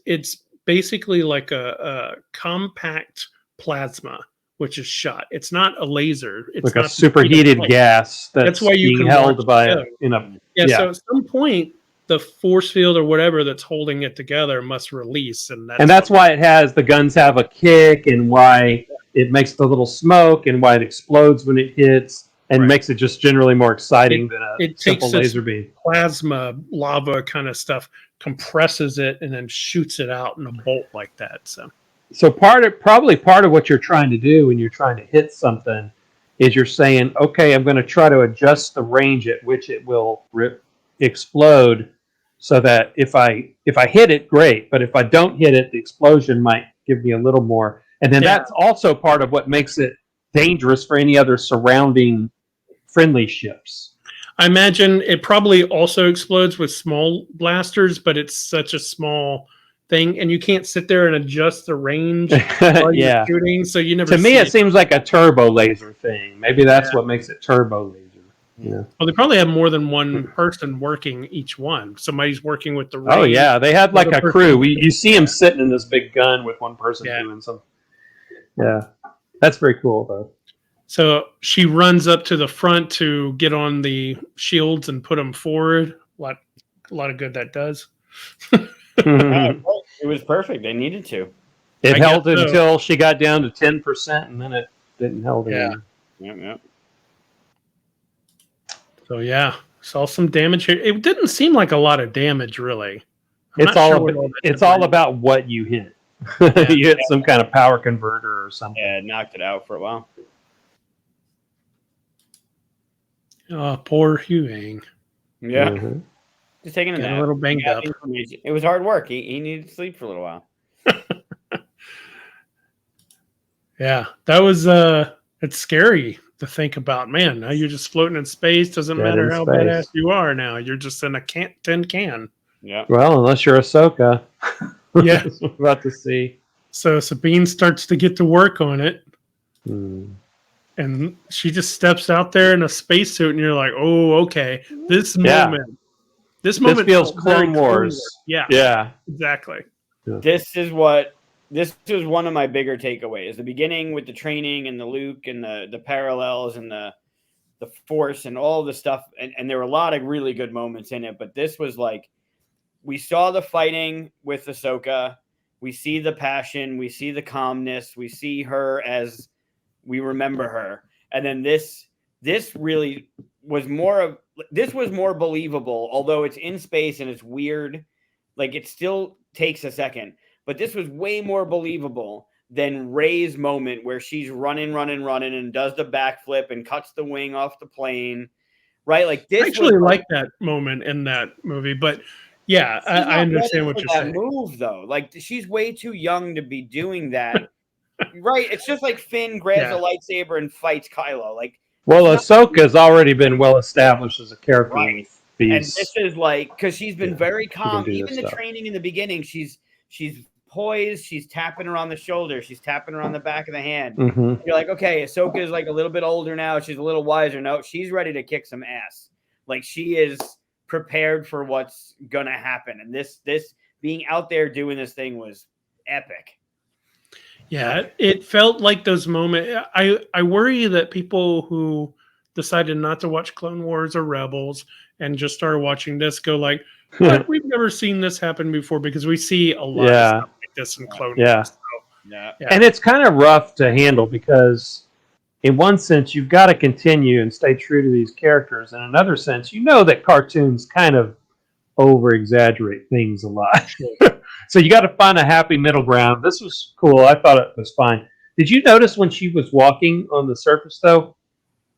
basically like a compact plasma which is shot. It's not a laser. It's like not a superheated gas that's why you being can held by watch a So at some point the force field or whatever that's holding it together must release, and that's why the guns have a kick, and why it makes the little smoke, and why it explodes when it hits, and makes it just generally more exciting than a simple laser beam. Plasma lava kind of stuff compresses it and then shoots it out in a bolt like that. So probably part of what you're trying to do when you're trying to hit something is you're saying, okay, I'm going to try to adjust the range at which it will explode, so that if I hit it, great, but if I don't hit it, the explosion might give me a little more. And then that's also part of what makes it dangerous for any other surrounding friendly ships. I imagine it probably also explodes with small blasters, but it's such a small thing, and you can't sit there and adjust the range while you're shooting, so you never. To me, it seems like a turbo laser thing. Maybe that's what makes it turbo laser. Yeah. Well, they probably have more than one person working each one. Somebody's working with the range. Oh yeah, they had like a crew. You see them sitting in this big gun with one person doing something. Yeah, that's very cool though. So she runs up to the front to get on the shields and put them forward. A lot of good that does. It was perfect. They needed to. It held until she got down to 10%, and then it didn't hold anymore. Yeah. So yeah, saw some damage here. It didn't seem like a lot of damage, really. It's all about what you hit. You hit some kind of power converter or something. Yeah, it knocked it out for a while. Oh, poor Huyang. Yeah. Just taking a nap. A little banged up. It was hard work. He needed to sleep for a little while. Yeah, that was it's scary to think about. Man, now you're just floating in space. Doesn't matter how badass you are now. You're just in a tin can. Yeah. Well, unless you're Ahsoka. Yeah. We're about to see. So Sabine starts to get to work on it. And she just steps out there in a spacesuit, and you're like, oh, okay. This moment feels Clone Wars. Yeah. Exactly. Yeah. This is one of my bigger takeaways. The beginning with the training and the Luke and the parallels and the Force and all the stuff. And there were a lot of really good moments in it. But this was like, we saw the fighting with Ahsoka. We see the passion. We see the calmness. We see her as we remember her. And then this really was more believable, although it's in space and it's weird. Like, it still takes a second. But this was way more believable than Rey's moment where she's running and does the backflip and cuts the wing off the plane, right? Like, this I actually like that moment in that movie, but yeah, I understand what you're saying. Move though, like, she's way too young to be doing that, right? It's just like Finn grabs a lightsaber and fights Kylo. Like, well, Ahsoka's already been well established as a character. Right. And this is like, because she's been very calm. Even the training in the beginning, she's poised. She's tapping her on the shoulder. She's tapping her on the back of the hand. You're like, okay, Ahsoka is like a little bit older now. She's a little wiser. No, she's ready to kick some ass. Like, she is prepared for what's gonna happen. And this being out there doing this thing was epic. Yeah, it felt like those moments. I worry that people who decided not to watch Clone Wars or Rebels and just started watching this, go like, what? We've never seen this happen before, because we see a lot of stuff like this in Clone Wars. So, Yeah. And it's kind of rough to handle because in one sense, you've got to continue and stay true to these characters. In another sense, you know that cartoons kind of over-exaggerate things a lot. So you got to find a happy middle ground. This was cool. I thought it was fine. Did you notice when she was walking on the surface, though,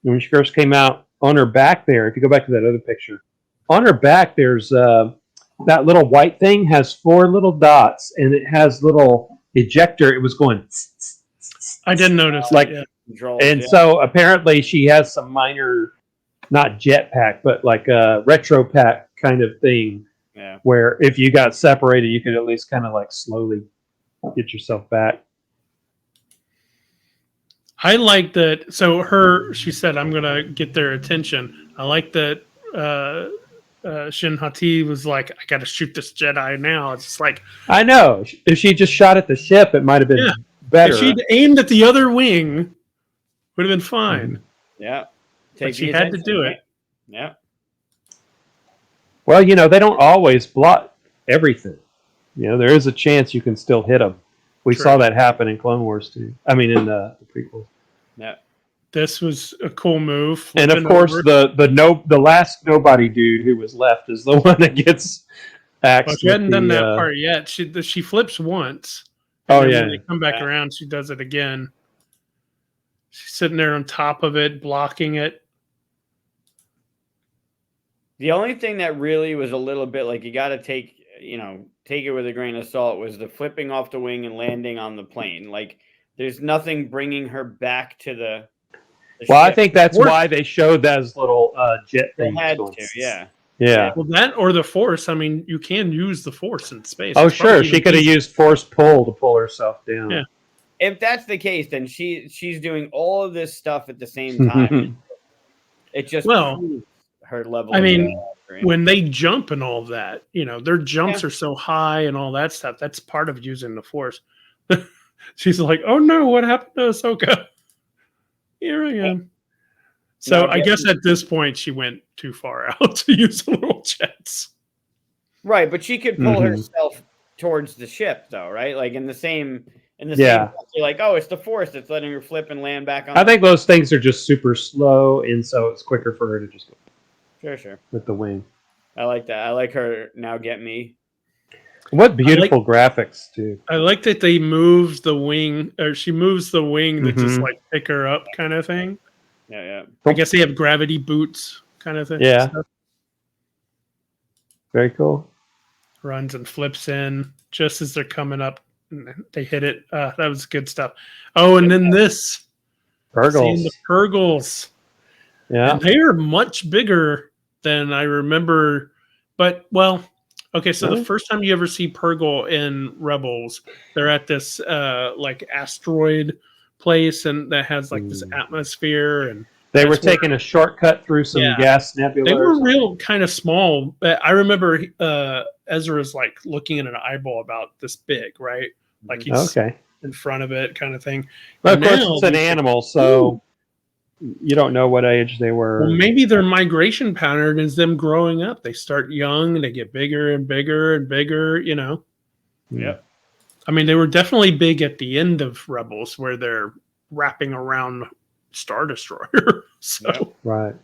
when she first came out, on her back there, if you go back to that other picture, on her back there's that little white thing has 4 little dots, and it has little ejector. It was going... I didn't notice like, that, and so apparently she has some minor, not jetpack, but like a retro pack kind of thing. Yeah. Where if you got separated, you could at least kind of like slowly get yourself back. I like that. So she said, I'm going to get their attention. I like that Shin Hati was like, I got to shoot this Jedi now. It's just like, I know. If she just shot at the ship, it might have been better. If she'd aimed at the other wing, would have been fine. Yeah. But she had to do it. Yeah. Well, they don't always block everything. There is a chance you can still hit them. We saw that happen in Clone Wars too. I mean, in the prequels. Yeah. This was a cool move. And of course, the last nobody dude who was left is the one that gets axed. Well, she hadn't done that part yet. She flips once. Oh yeah. When they come back around, she does it again. She's sitting there on top of it, blocking it. The only thing that really was a little bit like you got to take it with a grain of salt was the flipping off the wing and landing on the plane. Like, there's nothing bringing her back to the well, ship. I think that's why they showed those little jet things. They had to, yeah. Well, that or the Force. I mean, you can use the Force in space. Oh, sure. She could have used Force pull to pull herself down. Yeah. If that's the case, then she's doing all of this stuff at the same time. It just proves her level. I mean, when they jump and all of that, their jumps are so high and all that stuff. That's part of using the Force. She's like, "Oh no, what happened to Ahsoka? Here I am." So I guess at this point she went too far out to use the little jets. Right, but she could pull herself towards the ship, though, right? Like in the same. You're like, oh, it's the Force that's letting her flip and land back on. I think those things are just super slow, and so it's quicker for her to just go. Sure. With the wing. I like that. I like her now. Get me. What beautiful graphics too. I like that they moved the wing, or she moves the wing to just like pick her up, kind of thing. Yeah. I guess they have gravity boots, kind of thing. Yeah. Very cool. Runs and flips in just as they're coming up. They hit it. That was good stuff. Oh, and then this. Purgles. Seeing the Purgles. Yeah. And they are much bigger than I remember. But, well, okay, so the first time you ever see Purgle in Rebels, they're at this, like, asteroid place, and that has, like, this atmosphere. And they were taking a shortcut through some gas nebula. They were real kind of small. I remember Ezra's, like, looking at an eyeball about this big, right? Like, he's in front of it kind of thing. Well, of course, it's an animal, so you don't know what age they were. Well, maybe their migration pattern is them growing up. They start young, they get bigger and bigger and bigger, Yeah. I mean, they were definitely big at the end of Rebels, where they're wrapping around Star Destroyer. Right.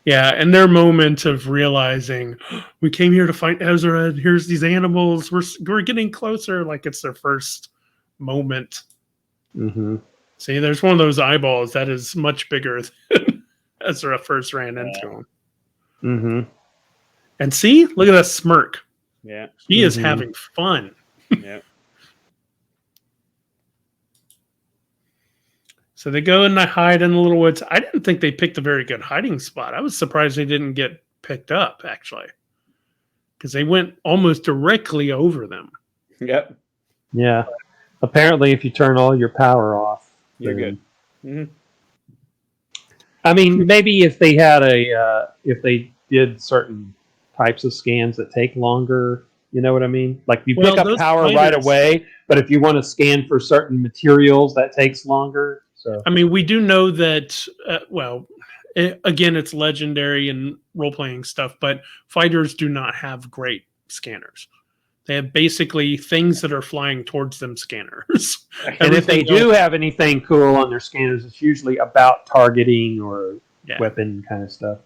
Yeah, and their moment of realizing we came here to fight Ezra, and here's these animals. We're getting closer. Like, it's their first moment. Mm-hmm. See, there's one of those eyeballs that is much bigger than Ezra first ran into him. Mm-hmm. And see, look at that smirk. Yeah, he is having fun. Yeah. So they go and they hide in the little woods. I didn't think they picked a very good hiding spot. I was surprised they didn't get picked up, actually, because they went almost directly over them. Yep. Yeah. Apparently, if you turn all your power off, you're good. Mm-hmm. I mean, maybe if they had if they did certain types of scans that take longer, you know what I mean? Like, you pick up power right away, but if you want to scan for certain materials, that takes longer. So, I mean, we do know that, again, it's legendary and role playing stuff, but fighters do not have great scanners. They have basically things that are flying towards them scanners. And if they do have anything cool on their scanners, it's usually about targeting or weapon kind of stuff.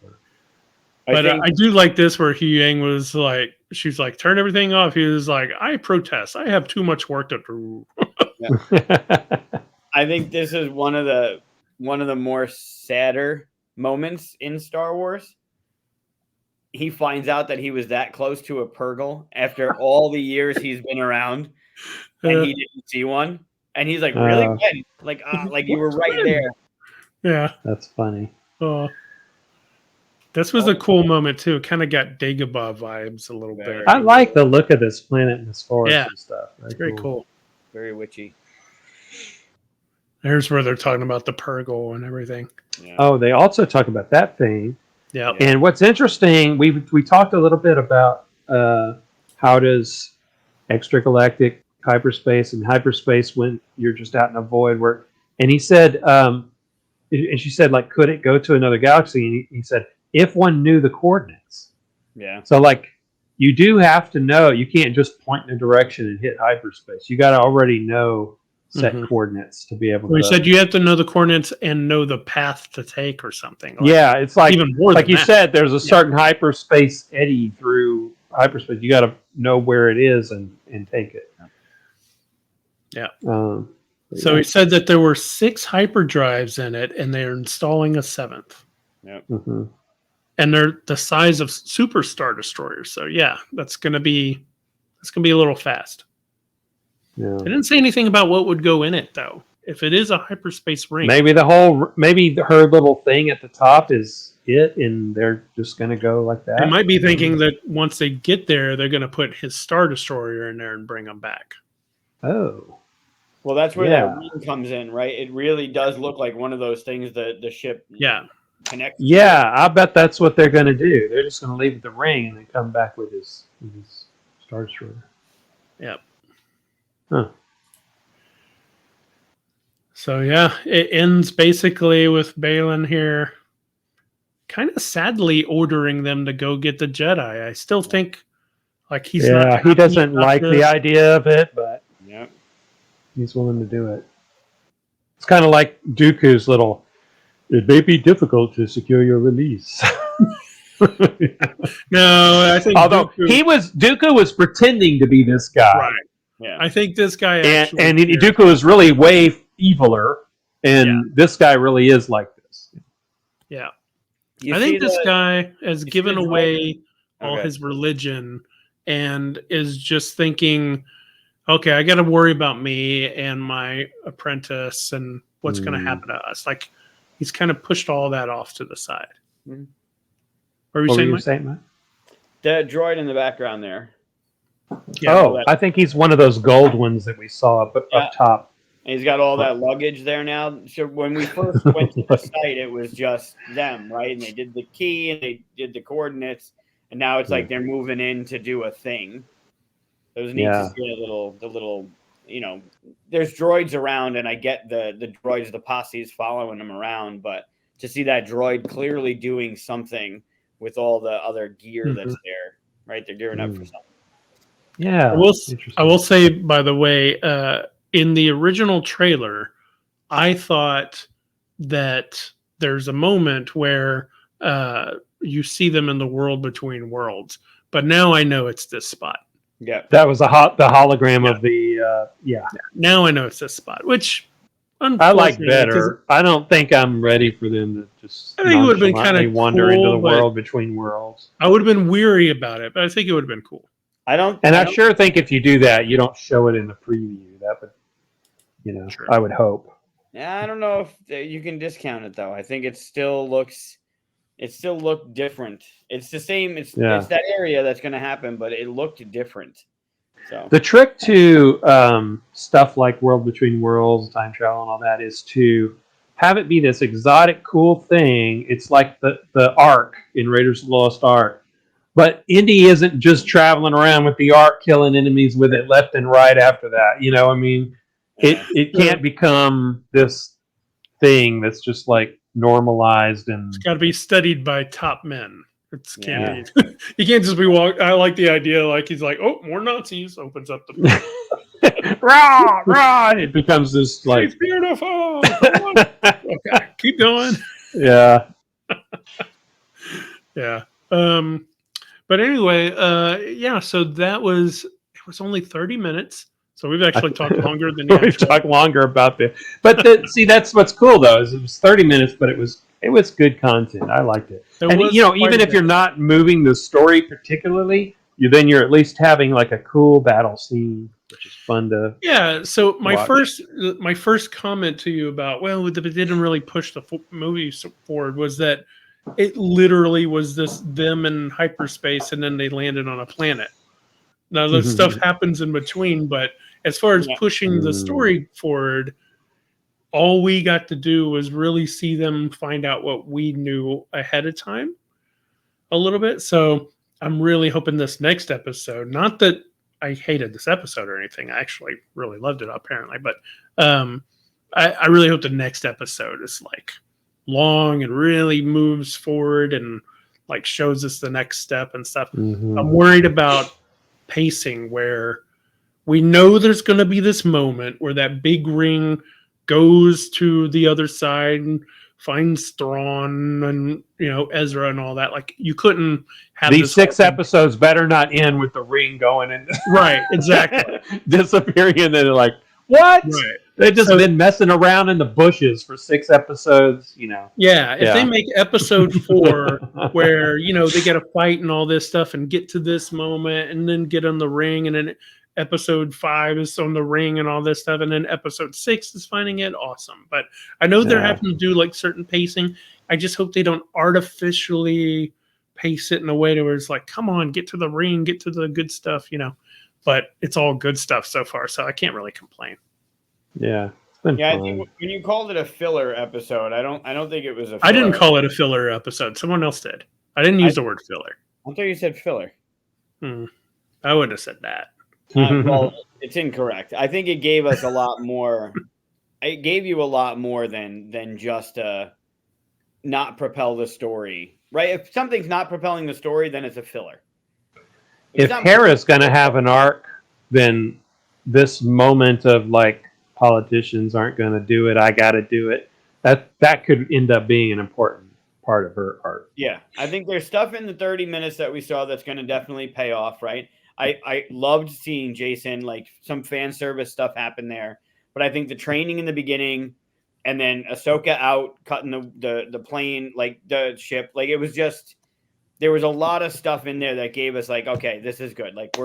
But I do like this where Huyang was like, she's like, turn everything off. He was like, I protest. I have too much work to do. I think this is one of the more sadder moments in Star Wars. He finds out that he was that close to a Purgle after all the years he's been around, and he didn't see one. And he's like, "Really? When? Like you were right there." Yeah, that's funny. This was a cool moment too. Kind of got Dagobah vibes a little bit. I like the look of this planet and this forest and stuff. It's very cool. Very witchy. There's where they're talking about the Purgle and everything. Yeah. Oh, they also talk about that thing. Yeah. And what's interesting, we talked a little bit about how does extragalactic hyperspace and hyperspace when you're just out in a void work. And he said, and she said, like, could it go to another galaxy? And he said, if one knew the coordinates. Yeah. So, like, you do have to know. You can't just point in a direction and hit hyperspace. You got to already know set coordinates to be able to. He said you have to know the coordinates and know the path to take or something. Like, yeah, it's like even more like you said, there's a certain hyperspace eddy through hyperspace. You got to know where it is and take it. Yeah. So he said that there were 6 hyperdrives in it, and they're installing a 7th. Yep. And they're the size of Super Star Destroyers. So yeah, that's gonna be a little fast. Yeah. I didn't say anything about what would go in it though. If it is a hyperspace ring, maybe her little thing at the top is it, and they're just going to go like that. I might be thinking that once they get there, they're going to put his Star Destroyer in there and bring him back. Oh, well, that's where that ring comes in, right? It really does look like one of those things that the ship connects. Yeah, I bet that's what they're going to do. They're just going to leave the ring and then come back with his Star Destroyer. Yep. Huh. So yeah, it ends basically with Balin here kind of sadly ordering them to go get the Jedi. I still think like he's not he doesn't like the idea of it, but he's willing to do it. It's kind of like Dooku's little, it may be difficult to secure your release. No, I think Dooku was pretending to be this guy. Right. Yeah. I think this guy and Dooku is really way eviler, and this guy really is like this. Yeah. I think this guy has given away all his religion and is just thinking, okay, I got to worry about me and my apprentice and what's going to happen to us. Like, he's kind of pushed all that off to the side. Mm-hmm. What were you saying, Mike? The droid in the background there. Yeah, I think he's one of those gold ones that we saw up top. And he's got all that luggage there now. So when we first went to the site, it was just them, right? And they did the key and they did the coordinates. And now it's like they're moving in to do a thing. It was neat to see the little, there's droids around, and I get the droids, the posse's following them around, but to see that droid clearly doing something with all the other gear that's there, right? They're gearing up for something. Yeah. I will say, by the way, in the original trailer, I thought that there's a moment where you see them in the world between worlds, but now I know it's this spot. Yeah, that was the hologram of the Now I know it's this spot, which I like better. I don't think I'm ready for them to just. I think it would have been kind of wander into the world between worlds. I would have been weary about it, but I think it would have been cool. I sure think if you do that, you don't show it in the preview. That would, sure. I would hope. Yeah, I don't know if you can discount it though. I think it still looked different. It's the same. It's that area that's going to happen, but it looked different. So the trick to stuff like World Between Worlds, time travel, and all that is to have it be this exotic, cool thing. It's like the Ark in Raiders of the Lost Ark. But Indy isn't just traveling around with the Ark, killing enemies with it left and right after that. I mean, it can't become this thing that's just like normalized and It's got to be studied by top men. It's can't be. You can't just be walk. I like the idea. Like he's like, oh, more Nazis. Opens up the. rah, rah, it becomes this like it's beautiful. Okay, keep going. Yeah. Yeah. But anyway, yeah. So it was only 30 minutes. So we've actually talked longer than we've talked longer about this. But see, that's what's cool though, is it was 30 minutes, but it was good content. I liked it. And even if you're not moving the story particularly, you're at least having like a cool battle scene, which is fun to. Yeah. So my watch. first comment to you about it didn't really push the movie forward was that it literally was them in hyperspace and then they landed on a planet. Now the stuff happens in between, but as far as pushing the story forward, all we got to do was really see them find out what we knew ahead of time a little bit. So I'm really hoping this next episode, not that I hated this episode or anything, I actually really loved it apparently, but I really hope the next episode is like long and really moves forward and like shows us the next step and stuff. I'm worried about pacing where we know there's going to be this moment where that big ring goes to the other side and finds Thrawn and Ezra and all that. Like you couldn't have these 6 episodes better not end with the ring going and right, exactly disappearing, and then they're like, what? Right. They've just been messing around in the bushes for 6 episodes, Yeah, if they make episode 4 where they get a fight and all this stuff and get to this moment and then get on the ring, and then episode 5 is on the ring and all this stuff, and then episode 6 is finding it, awesome. But I know they're having to do like certain pacing. I just hope they don't artificially pace it in a way to where it's like, come on, get to the ring, get to the good stuff, But it's all good stuff so far, so I can't really complain. Yeah. I think when you called it a filler episode, I don't think it was a filler. I didn't call it a filler episode. Someone else did. I didn't use the word filler. I thought you said filler. I wouldn't have said that. Well, it's incorrect. I think it gave us a lot more. It gave you a lot more than just not propel the story, right? If something's not propelling the story, then it's a filler. If Hera's going to have an arc, then this moment of like politicians aren't going to do it, I got to do it. That could end up being an important part of her arc. Yeah, I think there's stuff in the 30 minutes that we saw that's going to definitely pay off, right? I loved seeing Jason, like some fan service stuff happen there. But I think the training in the beginning and then Ahsoka out cutting the plane, like the ship, like it was just, there was a lot of stuff in there that gave us like, okay, this is good. Like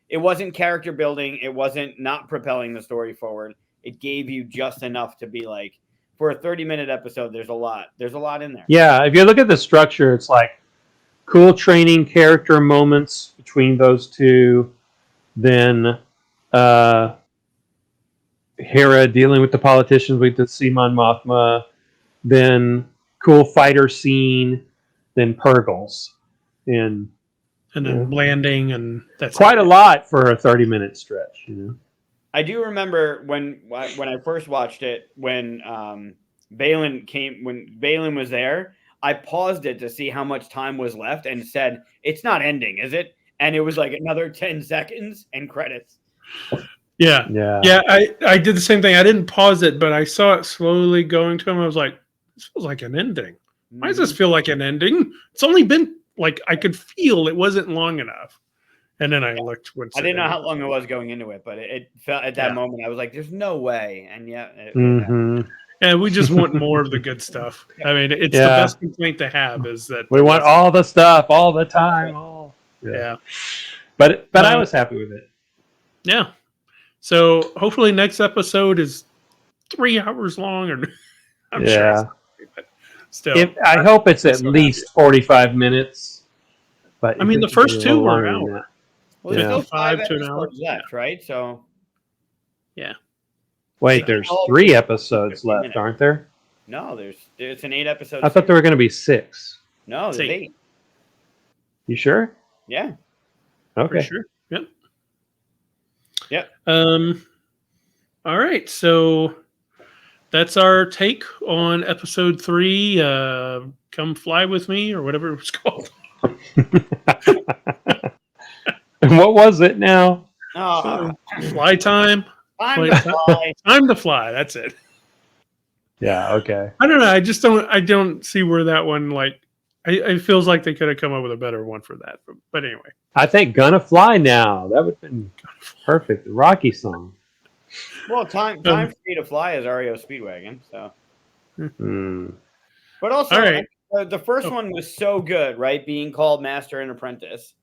it wasn't character building. It wasn't not propelling the story forward. It gave you just enough to be like, for a 30-minute episode, there's a lot in there. Yeah. If you look at the structure, it's like cool training character moments between those two. Then Hera dealing with the politicians with the Simon Mothma. Then cool fighter scene. Then Purgles. And then landing, and that's quite a lot for a 30-minute stretch, I do remember when I first watched it, when Balin was there, I paused it to see how much time was left and said, it's not ending, is it? And it was like another 10 seconds and credits. Yeah. I did the same thing. I didn't pause it, but I saw it slowly going to him. I was like, this feels like an ending. Why does this feel like an ending? It's only been like, I could feel it wasn't long enough. And then I looked. I didn't know how long it was going into it, but it felt at that moment, I was like, there's no way. And and we just want more of the good stuff. I mean, it's the best complaint to have is that we want all the stuff all the time. But I was happy with it. Yeah. So hopefully next episode is 3 hours long, or I'm sure. But still, I hope it's at least 45 minutes. But I mean, the first 2 were an hour. Well, there's still 5 to an hour left, right? So, yeah. Wait, there's 3 episodes left, aren't there? No, it's an 8 episode. I thought there were going to be 6. No, there's 8. You sure? Yeah. Okay. For sure. Yep. Yep. All right. So that's our take on episode 3. Come fly with me, or whatever it was called. And what was it now? Oh, Fly time. time to fly. Time to fly. That's it. Yeah. Okay. I don't know. I don't see where that one it feels like they could have come up with a better one for that. But anyway, I think "Gonna Fly Now." That would have been perfect. The Rocky song. Well, time for me to fly is REO Speedwagon. So, but also, all right. The first one was so good, right? Being called Master and Apprentice.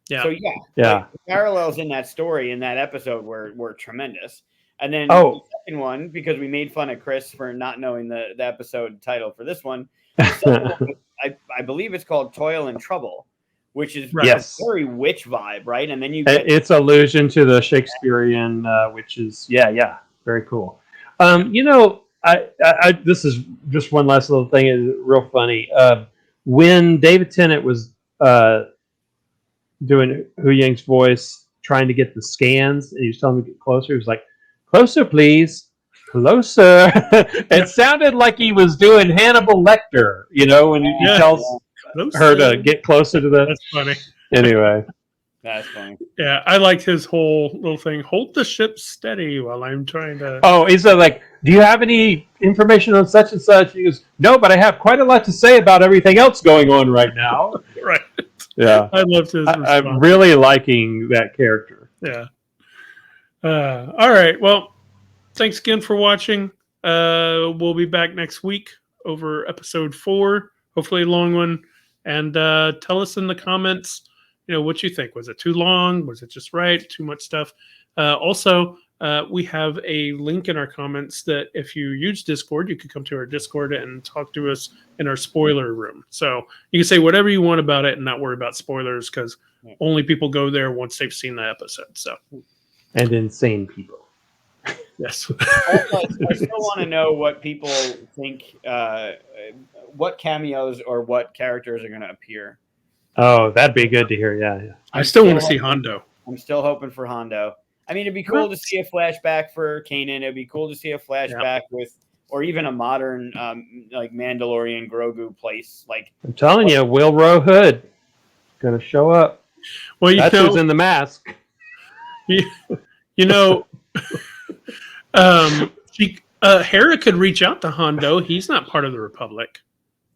Yeah. So yeah. Like, the parallels in that story in that episode were tremendous. And then the second one, because we made fun of Chris for not knowing the episode title for this one, I believe it's called Toil and Trouble, which is a very witch vibe, right? And then it's allusion to the Shakespearean witches. Yeah, very cool. You know, I this is just one last little thing. Is real funny. When David Tennant was doing Huyang's voice, trying to get the scans, and he was telling me to get closer. He was like, "Closer, please, closer." It sounded like he was doing Hannibal Lecter, you know, when he tells her to get closer to the. That's funny. Anyway, that's funny. Yeah, I liked his whole little thing. Hold the ship steady while I'm trying to. Oh, he's like, "Do you have any information on such and such?" He goes, "No, but I have quite a lot to say about everything else going on right now." Right. Yeah, I loved his response. I'm really liking that character. Yeah. All right. Well, thanks again for watching. We'll be back next week over episode 4, hopefully a long one. And tell us in the comments, what you think. Was it too long? Was it just right? Too much stuff? Also, we have a link in our comments that if you use Discord, you can come to our Discord and talk to us in our spoiler room. So you can say whatever you want about it and not worry about spoilers, because only people go there once they've seen the episode. So, and insane people. Yes. Also, I still want to know what people think, what cameos or what characters are going to appear. Oh, that'd be good to hear. Yeah. I still want to see Hondo. I'm still hoping for Hondo. I mean, it'd be cool to see a flashback for Kanan. It'd be cool to see a flashback with, or even a modern, like Mandalorian Grogu place. Like I'm telling you, Wilro Hood gonna show up. Well, that's who's in the mask. Hera could reach out to Hondo. He's not part of the Republic.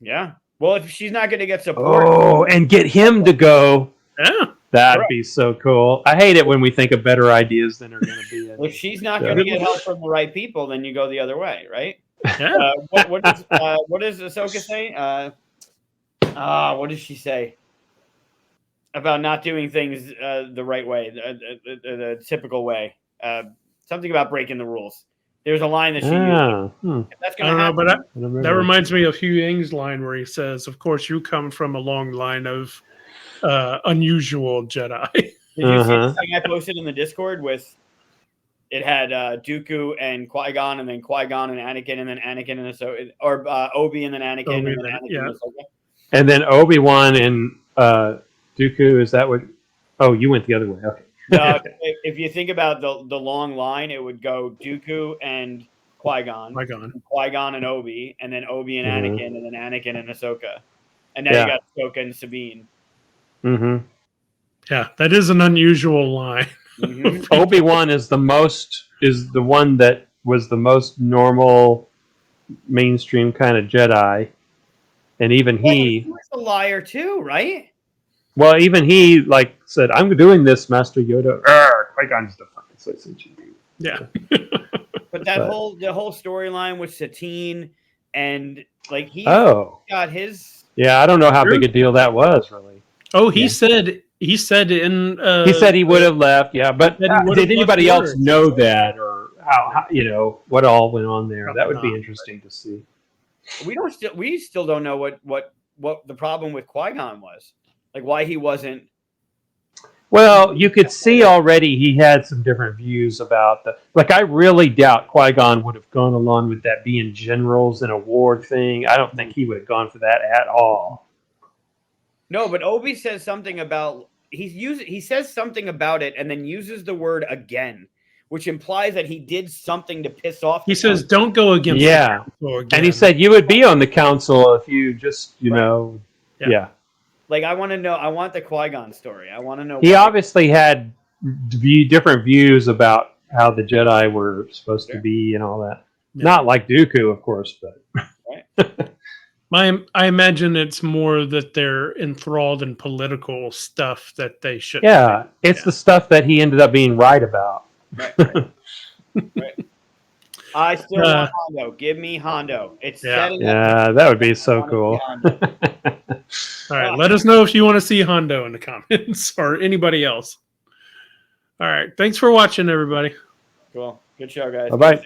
Yeah. Well, if she's not going to get support. Oh, and get him to go. Yeah. That'd be so cool. I hate it when we think of better ideas than are going to be. If she's not going to get help from the right people, then you go the other way, right? Yeah. What does Ahsoka say? What does she say about not doing things the right way, the typical way? Something about breaking the rules. There's a line that she used. That's going to happen. But that reminds me of Huyang's line where he says, "Of course, you come from a long line of unusual Jedi." Did you see the thing I posted in the Discord with? It had Dooku and Qui-Gon, and then Qui-Gon and Anakin, and then Anakin and Ahsoka, or Obi and then Anakin, and then Anakin and Ahsoka. And then Obi-Wan and Dooku. Is that what? Oh, you went the other way. Okay. If you think about the long line, it would go Dooku and Qui-Gon and Obi, and then Obi and Anakin, and then Anakin and Ahsoka, and now you got Ahsoka and Sabine. Mm-hmm. Yeah, that is an unusual line. Mm-hmm. Obi-Wan is the one that was the most normal, mainstream kind of Jedi, and even he was a liar too, right? Well, even he said, "I'm doing this, Master Yoda." Qui-Gon's the fucking sense. Yeah. But the whole storyline with Satine and he got his. Yeah, I don't know how big a deal that was, really. Oh, he said he said he would have left. Yeah, but did anybody else know that, or how what all went on there? That would be interesting to see. We still don't know what the problem with Qui-Gon was. Why he wasn't. Well, you could see already he had some different views about I really doubt Qui-Gon would have gone along with that being generals in a war thing. I don't think he would have gone for that at all. No, but Obi says something about he says something about it and then uses the word again, which implies that he did something to piss off. He says, "Don't go against." Yeah, the council and he again." said you would be on the council if you just, know, Yeah. Like, I want to know. I want the Qui-Gon story. I want to know. He why. obviously had different views about how the Jedi were supposed to be and all that. Yeah. Not like Dooku, of course, but I imagine it's more that they're enthralled in political stuff that they shouldn't. yeah, it's the stuff that he ended up being right about. Right. I still want Hondo. Give me Hondo. It's setting up. Yeah, that would be so cool. All right, let us know if you want to see Hondo in the comments or anybody else. All right, thanks for watching, everybody. Cool. Good show, guys. Bye-bye.